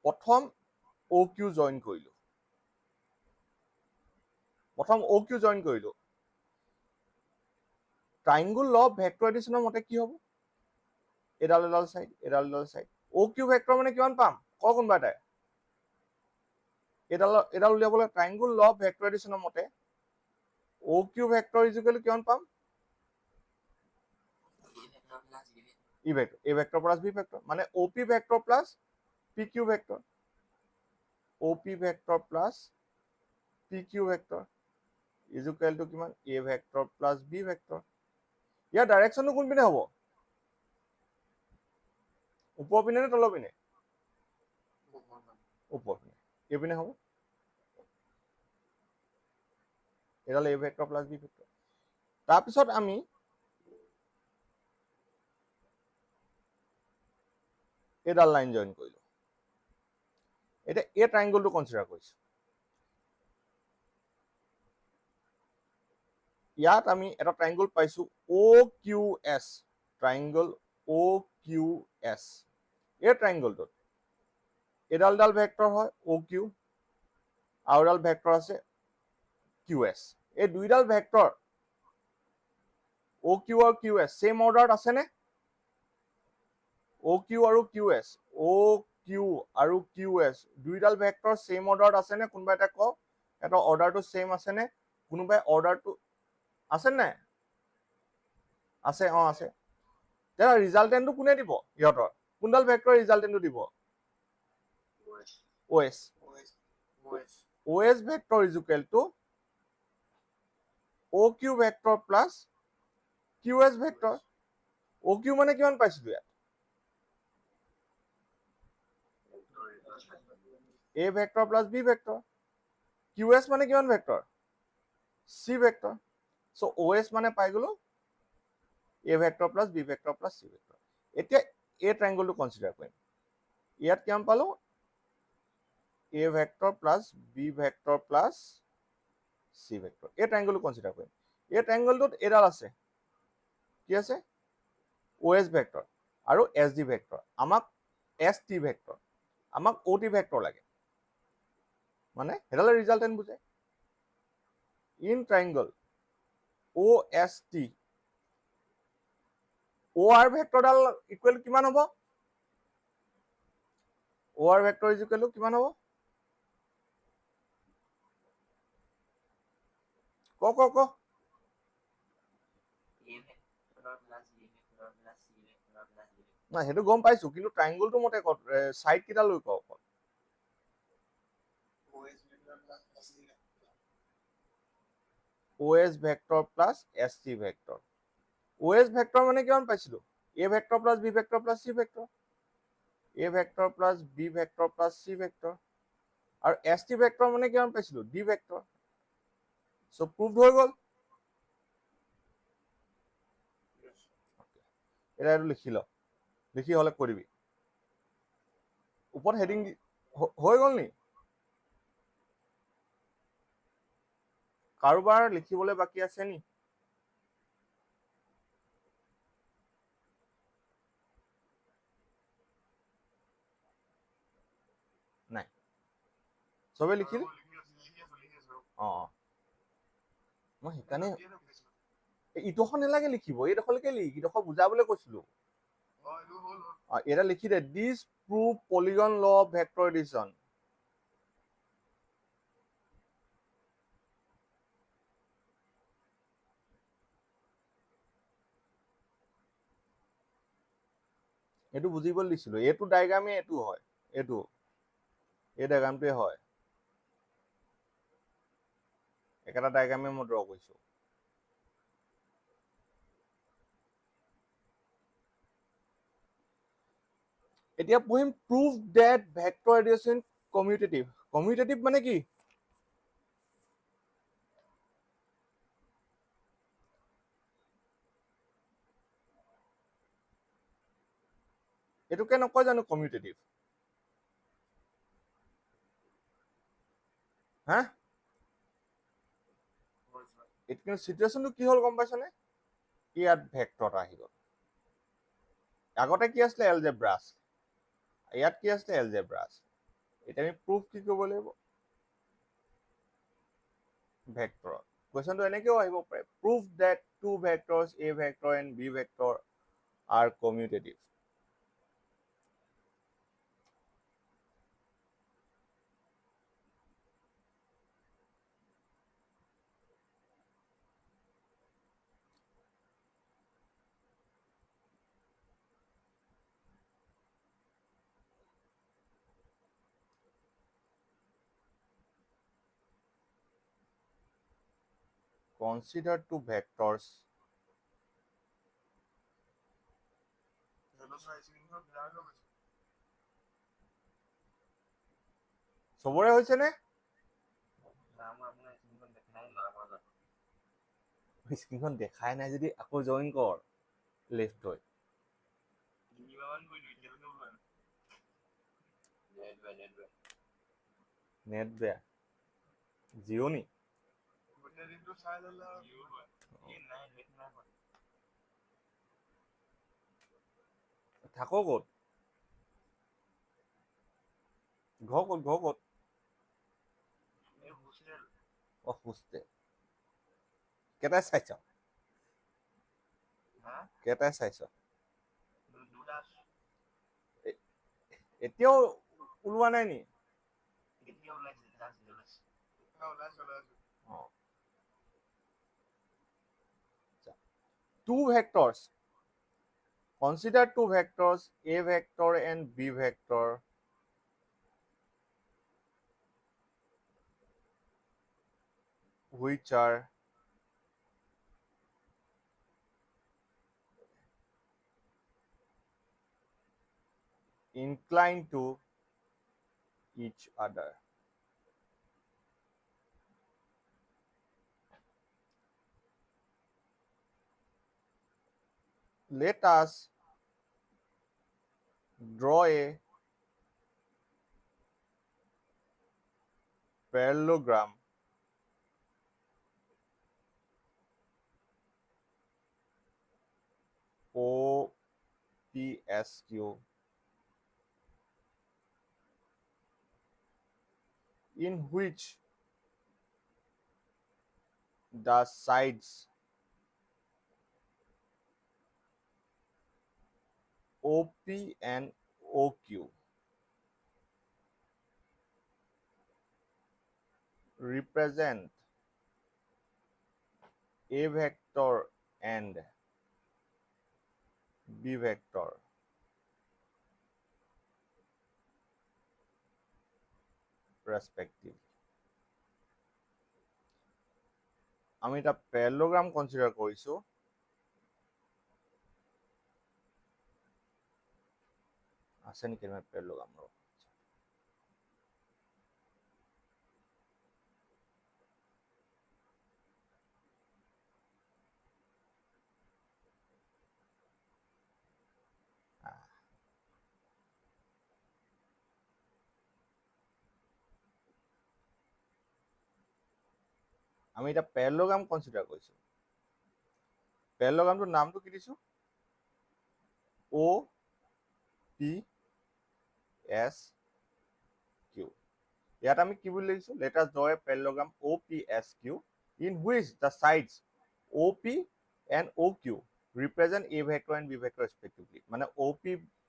প্ৰথম OQ জইন কৰিলো, ট্ৰাইংগুল ল অফ ভেক্টৰ এডিশ্যনৰ মতে কি হ'ব? এডাল এডাল চাইড, এডাল এডাল চাইড। OQ ভেক্টৰ মানে কিমান পাম? ক কোনোবা এটাই। এডাল উলিয়াবলৈ ট্ৰাইংগুল ল অফ ভেক্টৰ এডিশ্যনৰ মতে OQ vector is equal to কিমান পাম? ই ভেক্টৰ, A vector plus B vector, মানে OP vector plus PQ vector, OP vector plus PQ vector is equal to কিমান? A vector plus B vector. ইয়াৰ ডাইৰেকশ্যনটো কোনপিনে হ'ব? ওপৰ পিনে নে তলৰ পিনে? ওপৰ পিনে। এইপিনে হ'ব, এডাল A vector plus B vector. তাৰপিছত আমি এইডাল লাইন জইন কৰিলো। এতিয়া এই ট্ৰাইংগলটো কনচিডাৰ কৰিছো। ইয়াত আমি এটা ট্ৰাইংগল পাইছো OQS, ট্ৰাইংগল OQS। এই ট্ৰাইংগলটোত এডাল ভেক্টৰ হয় OQ, আৰু এডাল ভেক্টৰ আছে QS। এই দুইডাল ভেক্টৰ OQ আৰু QS সেম অৰ্ডাৰত আছেনে? OQ আৰু QS, OQ আৰু QS দুইডাল ভেক্টৰ সেম অৰ্ডাৰত আছেনে? কোনোবা এটা কওক, এটা অৰ্ডাৰটো সেম আছেনে? কোনোবাই অৰ্ডাৰটো আছে নাই? আছে, আছে। তেতিয়া ৰিজাল্টেণ্টটো কোনে দিব? ইহঁতৰ কোনডাল ভেক্টৰ ৰিজাল্টেণ্টটো দিব? OS। OS vector is equal to OQ vector plus QS vector. OQ মানে কিমান পাইছিলো ইয়াত? A vector plus B vector. QS মানে কিমান vector? C vector. So' OS মানে পাই গলো A vector plus B vector plus C vector. এতিয়া এই ট্ৰাইংগলটো কনচিডাৰ কৰিম। ইয়াত কিমান পালো? A vector plus B vector plus C vector. এই ট্ৰাইংগলটো কনচিডাৰ কৰিম। এই ট্ৰাইংগলটোত এডাল আছে, কি আছে? OS ভেক্টৰ আৰু SD ভেক্টৰ। আমাক ST ভেক্টৰ, আমাক OT ভেক্টৰ লাগে, মানে সেইডালে ৰিজাল্টেণ্ট বুজে। ইন ট্ৰাইংগল OST, OR ভেক্টৰডাল ইকুৱেল কিমান হ'ব? OR vector is equal to কিমান হ'ব? ক নাই সেইটো গম পাইছো, কিন্তু ট্ৰাইংগলটো মতে চাইড কেইটা লৈ ক OS vector plus ST vector. OS vector মানে কিমান পাইছিলো? A vector plus B vector plus C vector. A vector plus B vector plus C vector. আৰু ST ভেক্টৰ মানে কিমান পাইছিলো? D vector. চ' প্ৰুভ হৈ গ'ল। এতিয়া এইটো লিখি ল, লিখি হ'লে কৈ দিবি। ওপৰত হেডিং হৈ গ'ল নি? কাৰোবাৰ লিখিবলৈ বাকী আছে নি? নাই, চবে লিখিলে? অঁ মই সেইকাৰণে ইডোখৰ নালাগে লিখিব, এইডোখৰলৈকে লিখ, ইডোখৰ বুজাবলৈ কৈছিলো। এটা লিখি দে, this prove polygon law of vector addition. এইটো বুজিবলৈ দিছিলো, এইটো ডাইগ্ৰামে এইটো হয়, এইটো এই ডাইগ্ৰামটোৱে হয়, একেটা ডাইগ্ৰামে মই ড্ৰ কৰিছো। এতিয়া পঢ়িম prove that vector addition commutative. Commutative মানে কি? এইটোকে নকয় জানো কমিউটেটিভ? হা? কিন্তু চিটুৱেশ্যনটো কি হ'ল গম পাইছনে? ইয়াত ভেক্টৰ আহি গ'ল। আগতে কি আছিলে? এলজেব্ৰাছ। ইয়াত কি আছিলে? এলজেব্ৰাছ। এতিয়া আমি প্ৰুফ কি কৰিব লাগিব? ভেক্টৰ। কুৱেশ্যনটো এনেকেও আহিব পাৰে, prove that two vectors A vector and B vector are commutative. Consider two vectors চবৰে হৈছে নে? স্ক্ৰীনখন দেখাই নাই যদি আকৌ জইন কৰ লেফ্ট হৈ। নেট বেয়া, জিঅ' নি? থাকো ক'ত? ঘৰ ক'ত? ঘৰ ক'ত? অ হোষ্টেল। কেইটাই চাইছ? কেইটাই চাইছ? এতিয়াও ওলোৱা নাই নি? Two vectors. Consider two vectors, A vector and B vector. Which are inclined to each other. Let us draw a parallelogram OPSQ in which the sides OP and OQ represent A vector and B vector respectively. আমি এটা parallelogram consider কৰিছো আছে নেকি প্যাৰালোগ্ৰাম আমি এটা প্যাৰালোগ্ৰাম consider কৰিছো প্যাৰালোগ্ৰামটোৰ নামটো কি দিছো O P S Q ইয়াত আমি কি বুলি লিখিছো let us draw a parallelogram OPSQ in which the sides OP and OQ represent A vector and B vector respectively মানে OP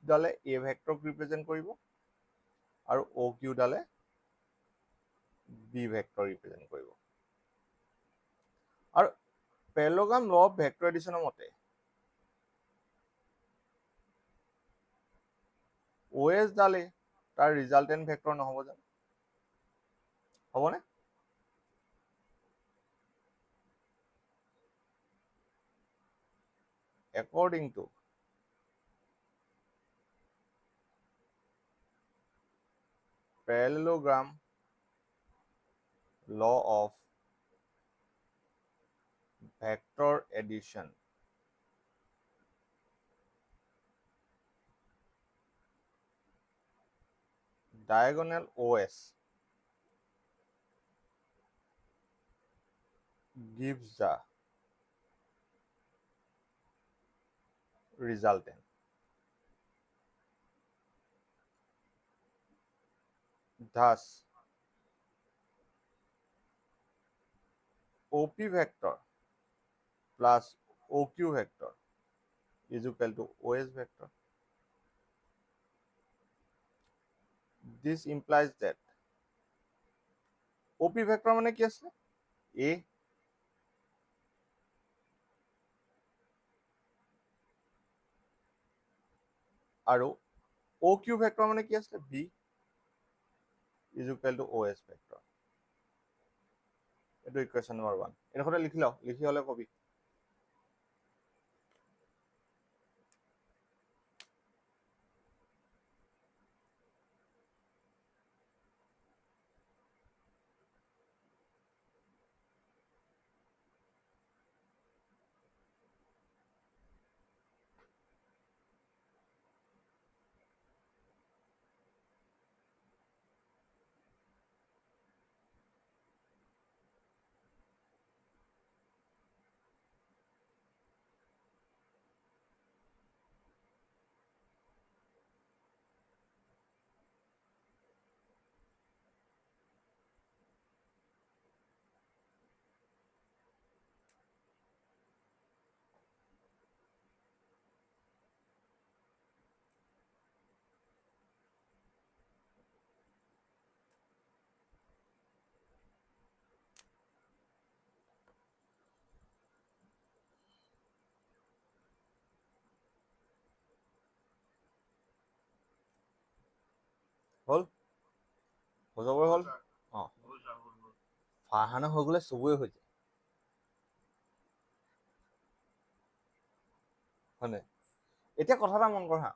ডালে A vector represent কৰিব আৰু OQ ডালে B vector represent কৰিব আৰু parallelogram law of vector addition মতে OS ডালে তাৰ resultant vector নহব জানো হবনে according to parallelogram law of vector addition diagonal OS gives the resultant thus OP vector plus OQ vector is equal to OS vector. This implies that OP vector মানে কি আছে A আৰু OQ vector মানে কি আছে B is equal to OS vector. এইটো equation number 1 এনেখনে লিখি লও লিখি হলে কবি হল বুজাবৰ হল ফাহানা হৈ গলে সবই হৈ যায় হয়নে এতিয়া কথা এটা মন কৰ হা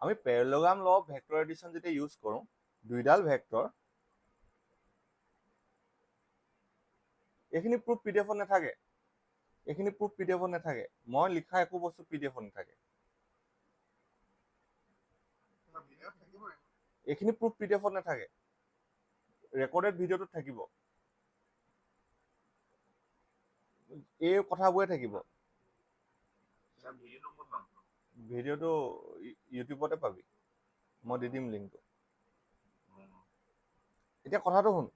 আমি প্যাৰালোগ্ৰাম ল অফ ভেক্টৰ এডিশন যেতিয়া ইউজ কৰো দুইডাল ভেক্টর এখিনি প্রুফ পিডিএফত নাথাকে এখিনি প্রুফ পিডিএফত নাথাকে মই লিখা একো বস্তু পিডিএফত নাথাকে এখিনি প্রুফ পিডিএফত নাথাকে রেকর্ডেড ভিডিওটো থাকিব এই কথাবোৰে থাকিব ভিডিওটো ইউটিউবতে পাবি মই দি দিম লিংকটো এতিয়া কথাটো শুন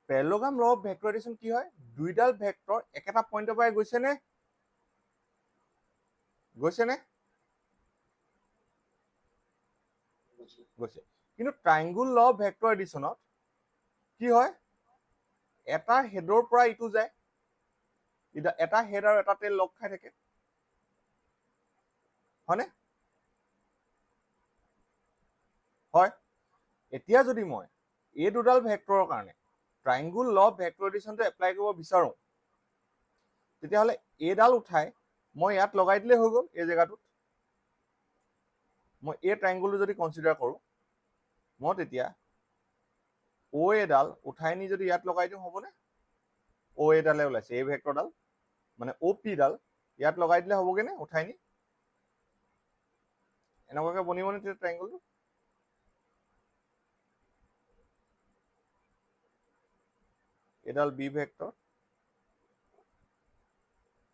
parallelogram law of vector edition কি হয় দুইডাল ভেক্টর একেটা পয়েন্টৰ পৰা গৈছে নে গৈছে নে? গৈছে। কিন্তু ট্ৰাইংগুল ল অফ ভেক্টৰ এডিশ্যনত কি হয়, এটা হেডৰ পৰা ইটো যায়, এটা হেড আৰু এটা টেইল লগ খাই থাকে, হয়নে? হয়। এতিয়া যদি মই এই দুডাল ভেক্টৰৰ কাৰণে triangle law of vector এডিশ্যনটো apply কৰিব বিচাৰো, তেতিয়াহ'লে এইডাল উঠাই মই ইয়াত লগাই দিলেই হৈ গ'ল। এই জেগাটোত মই এই ট্ৰাইংগুলটো যদি কনচিডাৰ কৰোঁ, মই তেতিয়া অ এডাল উঠাই নি যদি ইয়াত লগাই দিওঁ হ'বনে? অ এডালে ওলাইছে, এই ভেক্টৰডাল মানে অ পিডাল ইয়াত লগাই দিলে হ'বগে নে উঠাই নি? এনেকুৱাকে বনিবনে তেতিয়া ট্ৰাইংগুলটো? এডাল B vector,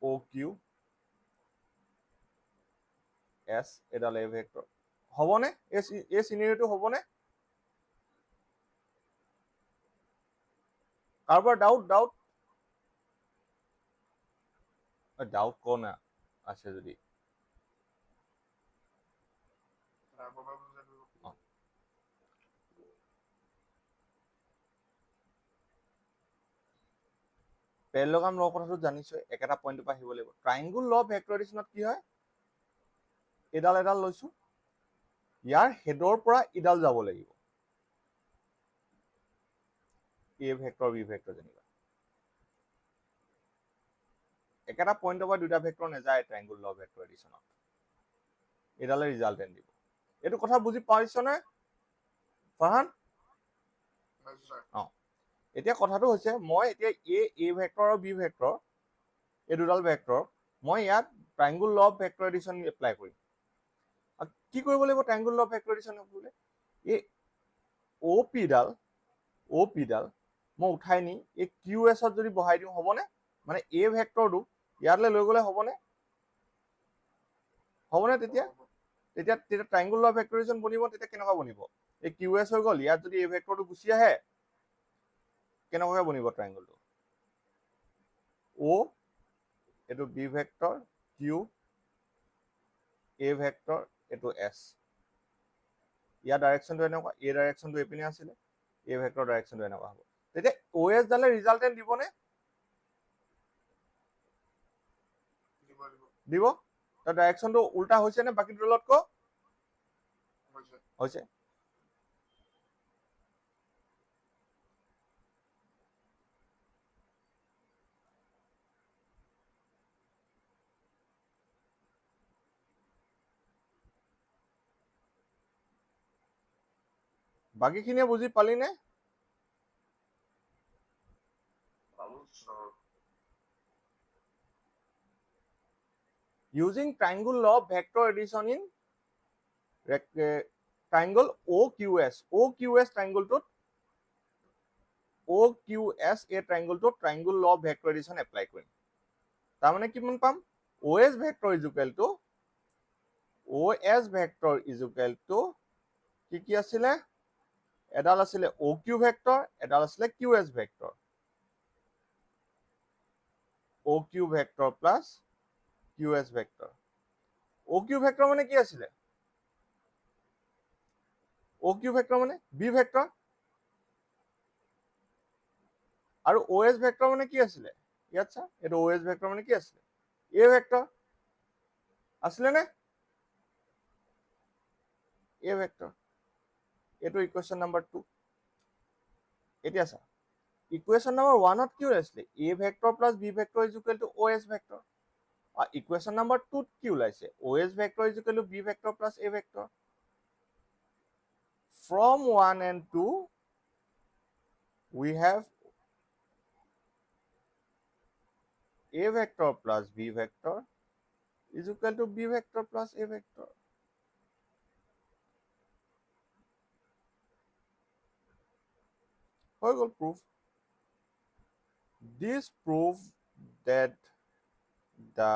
O Q S, এডাল এ ভেক্টৰ, হ'বনে? এই চিনেৰিটো হ'বনে? কাৰোবাৰ ডাউট কোন আছে যদি পেৰেলগ্ৰাম ল কথাটো জানিছো, একেটা পইণ্টৰ পৰা আহিব লাগিব। ট্ৰাইংগুল ল ভেক্টৰ এডিশ্যনত কি হয়, এডাল লৈছো, ইয়াৰ হেডৰ পৰা ইডাল যাব লাগিব, এ ভেক্টৰ বি ভেক্টৰ যেনিবা একেটা পইণ্টৰ পৰা দুটা ভেক্টৰ নাযায় ট্ৰাইংগুল ল ভেক্টৰ এডিশ্যনত, এডালে ৰিজাল্টেণ্ট দিব। এইটো কথা বুজি পাইছনে ফাৰহান? এতিয়া কথাটো হৈছে, মই এতিয়া এ ভেক্টৰ আৰু বি ভেক্টৰ, এই দুডাল ভেক্টৰ মই ইয়াত triangle law of vector addition apply কৰিম। কি কৰিব লাগিব triangle law of vector addition কৰিলে? এই অ পিডাল মই উঠাই নি এই কিউ এছত যদি বহাই দিওঁ হ'বনে? মানে এ ভেক্টৰটো ইয়ালৈ লৈ গ'লে হ'বনে? তেতিয়া triangle law of vector addition বনিব। তেতিয়া কেনেকুৱা বনিব? এই কিউ এছ হৈ গ'ল, ইয়াত যদি এই ভেক্টৰটো গুচি আহে, কেনেকুৱাকে বনিব ট্ৰাইংগুলটো? অ, এইটো বি ভেক্টৰ, কিউ, এ ভেক্টৰ, এইটো এছ। ইয়াৰ ডাইৰেকশ্যনটো এনেকুৱা, এ ডাইৰেকশ্যনটো এইপিনে আছিলে, এ ভেক্টৰ ডাইৰেকশ্যনটো এনেকুৱা হ'ব। তেতিয়া অ এছ ডালে ৰিজাল্টেণ্ট দিবনে? দিব। তাৰ ডাইৰেকশ্যনটো উল্টা হৈছে নে বাকী দুডালতকৈ? হৈছে। বাকীখিনিয়ে বুজি পালি নে? Using triangle law of vector addition in triangle OQS. OQS triangle-টোত OQS এই triangle-টোত triangle law of vector addition apply কৰিম। তাৰমানে কিমান পাম? OS vector is equal to কি আছিলে? এডাল আছিলে OQ ভেক্টৰ, এডাল আছিলে QS vector. OQ vector plus QS vector. OQ vector মানে কি আছিলে? OQ ভেক্টৰ মানে বি ভেক্টৰ, আৰু OS ভেক্টৰ মানে কি আছিলে? ইয়াত চা, এইটো OS ভেক্টৰ মানে কি আছিলে? এ ভেক্টৰ আছিলে নে? A vector. এইটো ইকুৱেশ্যন নাম্বাৰ 2। এতিয়া চা, ইকুৱেশ্যন নাম্বাৰ 1ত কি ওলাইছিলে? A vector plus B vector is equal to OS vector. Equation number 2ত কি ওলাইছে? OS vector is equal to B vector plus A vector. From 1 and 2, we have a vector plus b vector is equal to b vector plus a vector. হৈ গ'ল proof. This proves that the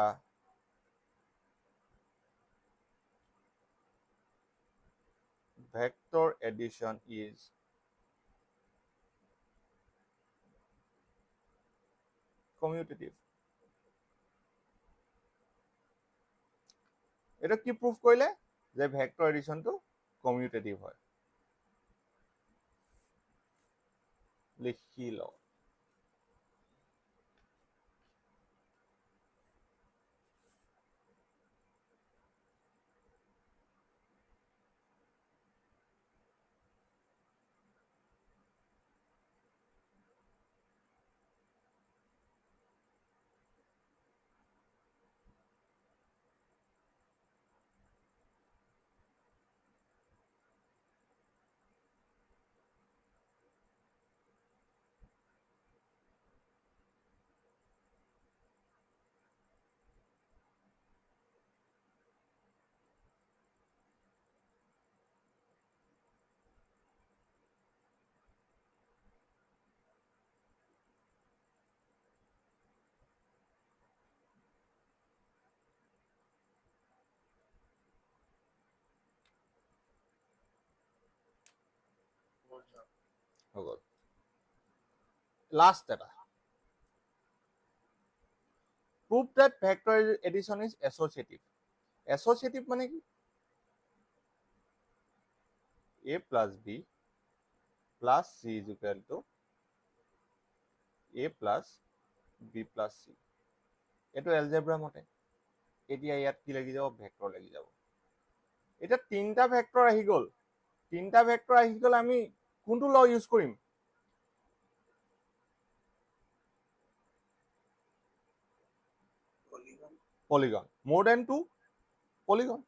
vector addition is commutative. এটা কি proof কৰিলে যে vector এডিশ্যনটো commutative হয়। লিখি লওক। হৈ গ'ল। লাষ্ট এটা, prove that vector addition is associative. Associative মানে কি? A plus B plus C is equal to A plus B plus C. এইটো এলজেব্ৰা মতে। এতিয়া ইয়াত কি লাগি যাব? ভেক্টৰ লাগি যাব। এতিয়া তিনিটা ভেক্টৰ আহি গ'ল। তিনিটা ভেক্টৰ আহি গ'ল, আমি কোনটো ল ইউজ কৰিম? পলিগন। মোৰ দেন টু পলিগন।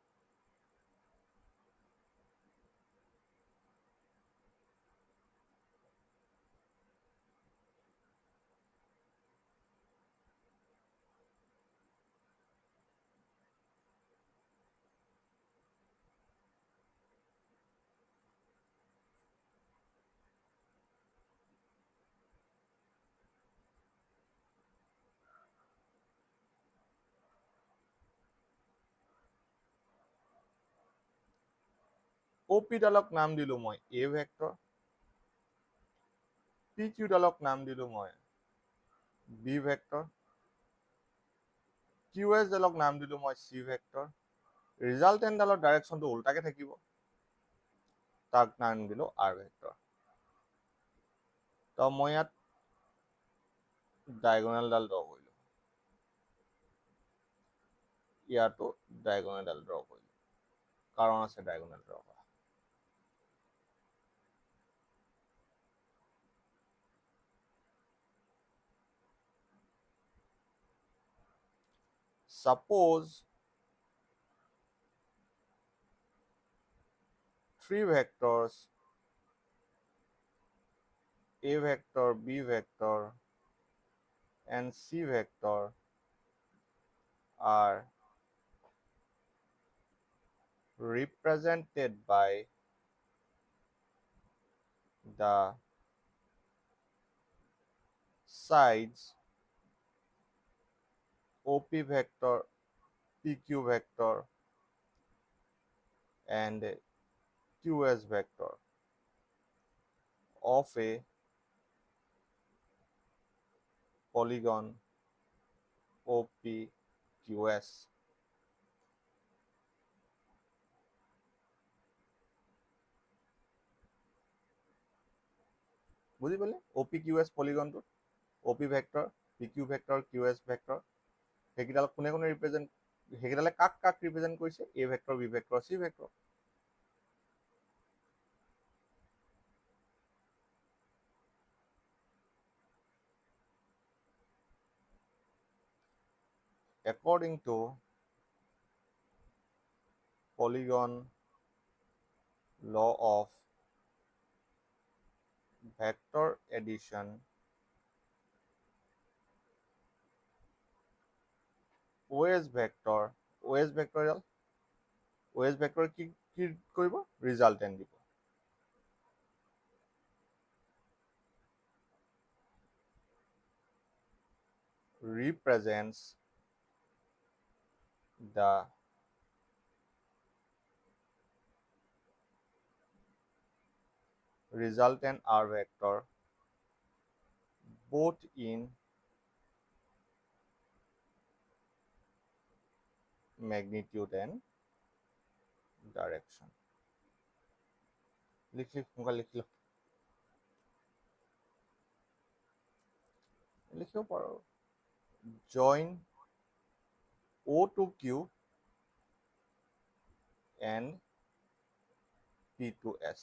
OP ডালক নাম দিলো মই A ভেক্টৰ, PQ ডালক নাম দিলো মই B ভেক্টৰ, QS ডালক নাম দিলো মই C ভেক্টৰ। ৰিজাল্টেণ্ট ডালৰ ডাইৰেকশ্যনটো উল্টাকে থাকিব, তাক নাম দিলো R ভেক্টৰ। তো মই ইয়াত ডায়গনেল ডাল ড্ৰ কৰিলো, ইয়াতো ডায়গনেল ডাল ড্ৰ কৰিলো, কাৰণ আছে ডায়গনেল ড্ৰ কৰা। Suppose three vectors A vector, B vector and C vector are represented by the sides OP vector, PQ vector and QS vector of a polygon OPQS. বুঝি পালে? OPQS পলিগনটো OP vector, PQ vector, QS vector, সেইকেইডাল কোনে কোনে represent, সেইকেইডালে কাক কাক represent কৰিছে? A vector, B vector, C vector. According to polygon law of vector addition, OS vector কি কি কৰিব? ৰিজাল্টেণ্ট দিব। Represents the resultant R vector both in magnitude and direction. লিখিব পাৰো join O to Q and P to S.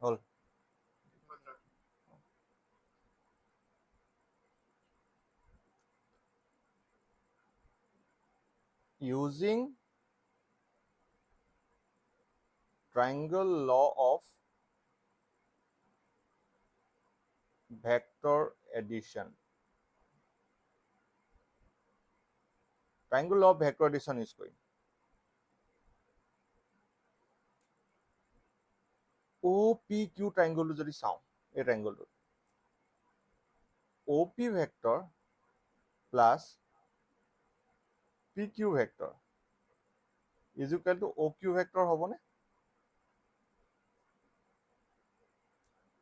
Hol. Using triangle law of vector addition. Triangle law of vector addition is going. OPQ triangle যদি চাওঁ এই triangle OP vector plus PQ vector is equal to OQ vector হ'বনে?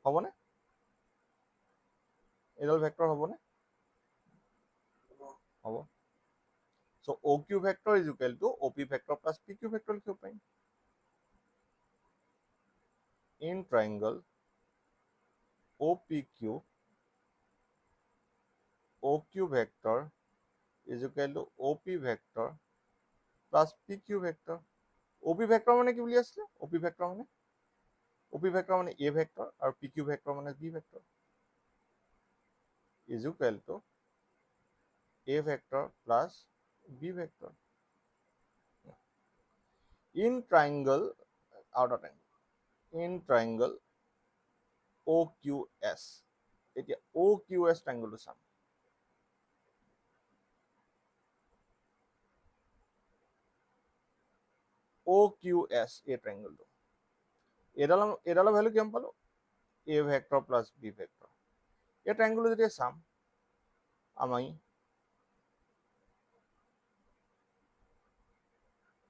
হ'বনে? এইডাল vector হ'বনে? হ'ব। So OQ vector is equal to OP vector plus PQ vector লিখিব পাৰিম। In triangle OPQ, OQ vector is equal to OP vector plus PQ vector. OP vector মানে কি বুলি আছিলে? OP vector মানে A vector আৰু PQ vector মানে B vector is equal to A vector plus B vector. In triangle, outer triangle, in triangle OQS, এতিয়া OQS triangle চাম। OQS এই triangle এডালৰ ভ্যালু কিমান পালো? A vector plus B vector। এই triangle যদি চাম আমি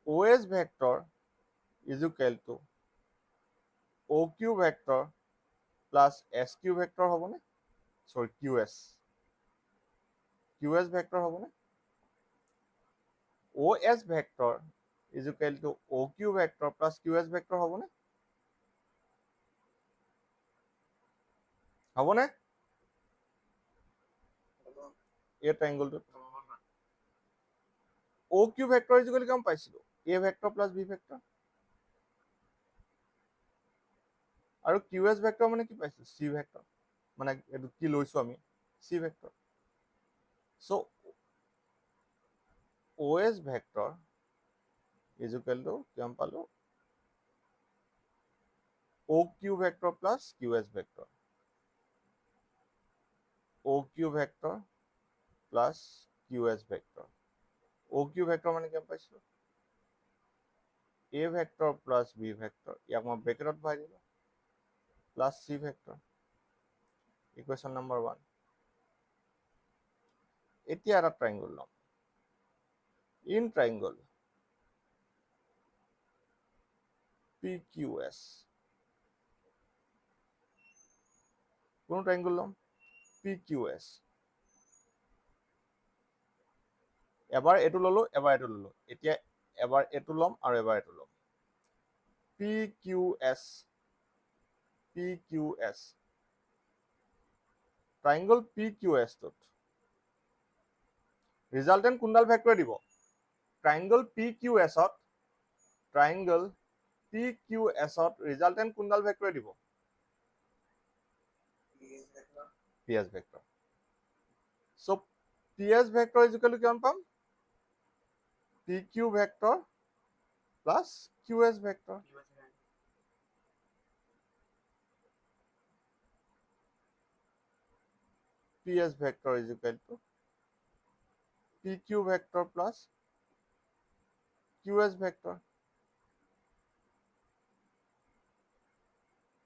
OS vector is equal to OQ vector plus SQ vector হ'বনে? Sorry, QS vector হ'বনে? OS vector is equal to OQ vector plus QS vector হ'বনে? হ'বনে? এই triangle OQ vector is equal to কিমান পাইছিলো? A vector plus B vector আৰু QS vector মানে কি পাইছিলো? C vector মানে এটো কি লৈছো আমি? C vector। So OS vector is equal to কিমান পালো? OQ vector plus QS vector। OQ vector plus QS vector। OQ vector মানে কিমান পাইছিলো? A vector plus B vector ইয়াক মই ব্ৰেকেটত ভৰাই দিলো plus C vector। Equation number 1। এতিয়া এটা ট্ৰায়াঙ্গল লম। In triangle PQS, কোন ট্ৰায়াঙ্গল লম? PQS। এবাৰ এটো ললো, এবাৰ এটো ললো। এতিয়া এবাৰ এটো লম আৰু এবাৰ এটো লম। PQS, PQS। ট্ৰায়াঙ্গল PQS টোত ৰিজাল্টেন্ট কোনডাল ভেক্টৰে দিব? ট্ৰায়াঙ্গল PQS ত ৰিজাল্টেন্ট কোনডাল ভেক্টৰে দিব? PS vector। So PS vector is equal to কিমান পাম? PQ vector plus QS vector। PS vector is equal to PQ vector plus QS vector.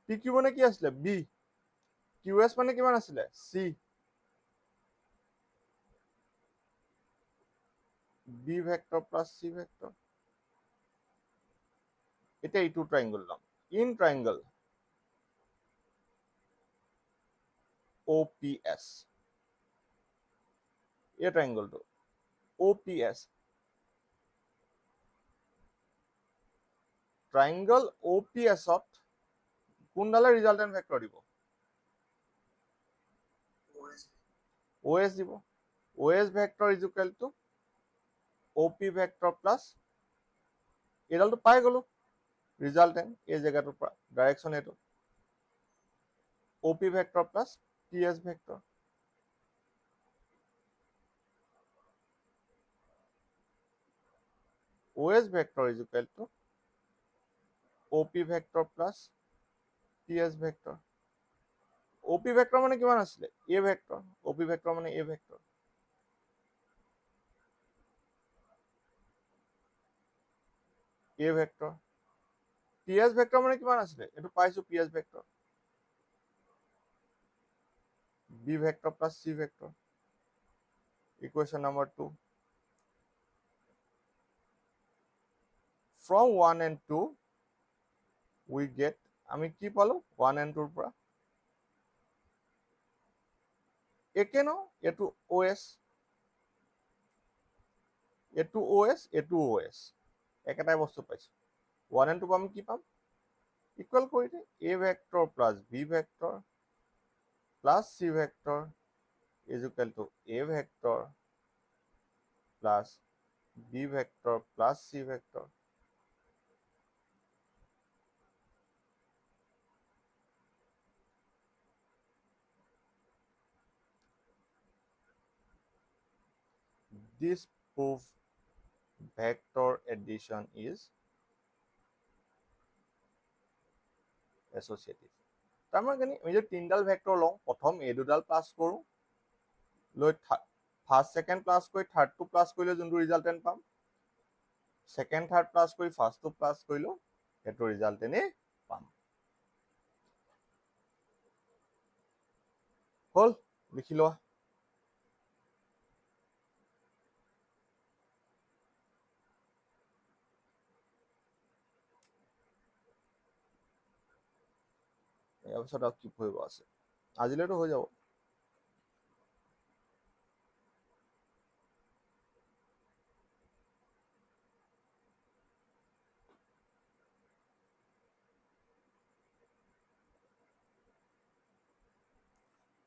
PQ মানে কি আছিলে? B. QS মানে কিমান আছিলে? C. B vector plus C vector. এটা এইটো ট্রায়াঙ্গল নাম। In triangle OPS. এই ট্রায়াঙ্গলটো OPS. ট্রায়াঙ্গল OPS ত কোনডালে ৰিজাল্টেণ্ট ভেক্টৰ দিব? OS দিব। OS vector is equal to OP vector plus এইডালটো পাই গ'লো ৰিজাল্টেণ্ট এই জেগাটোৰ পৰা ডাইৰেকশ্যন এইটো OP vector plus PS vector. OS vector is equal to OP vector plus PS vector. OP vector মানে কিমান আছিলে? A vector. OP ভেক্টৰ মানে A vector. A vector. PS vector মানে কিমান আছিলে? এইটো পাইছো PS vector. B vector plus C vector. Equation number 2. From 1 and 2 we get আমি কি পালো 1 and 2 ৰ পৰা একে ন এটো OS এটো OS এটো OS একেটাই বস্তু পাইছো 1 and 2 পাম কি পাম ইকুয়াল কৰি দে A vector plus B vector plus C vector is equal two A vector plus B vector plus C vector. This proof vector addition is associative. তাৰ মানে আমি যে তিনডাল ভেক্টৰ লওঁ প্ৰথম এই দুডাল প্লাস কৰো লৈ ফাৰ্স্ট সেকেন্ড প্লাস কৰি থাৰ্ড টু প্লাস কৰিলে যোনটো ৰিজাল্টেন্ট পাম সেকেন্ড থাৰ্ড প্লাস কৰি ফাৰ্স্ট টু প্লাস কৰিলো এটো ৰিজাল্টেন্টে পাম হল লিখি লোৱা ইয়াৰ পিছত আৰু কি পঢ়িব আছে আজিলৈতো হৈ যাব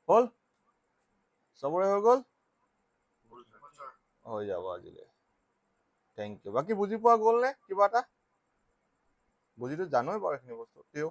হল সবৰে হৈ গল হৈ যাব আজিলৈ থেংক ইউ বাকি বুজি পোৱা গ'ল নে কিবা এটা বুজিতো জানোই বাৰু এইখিনি বস্তু তেও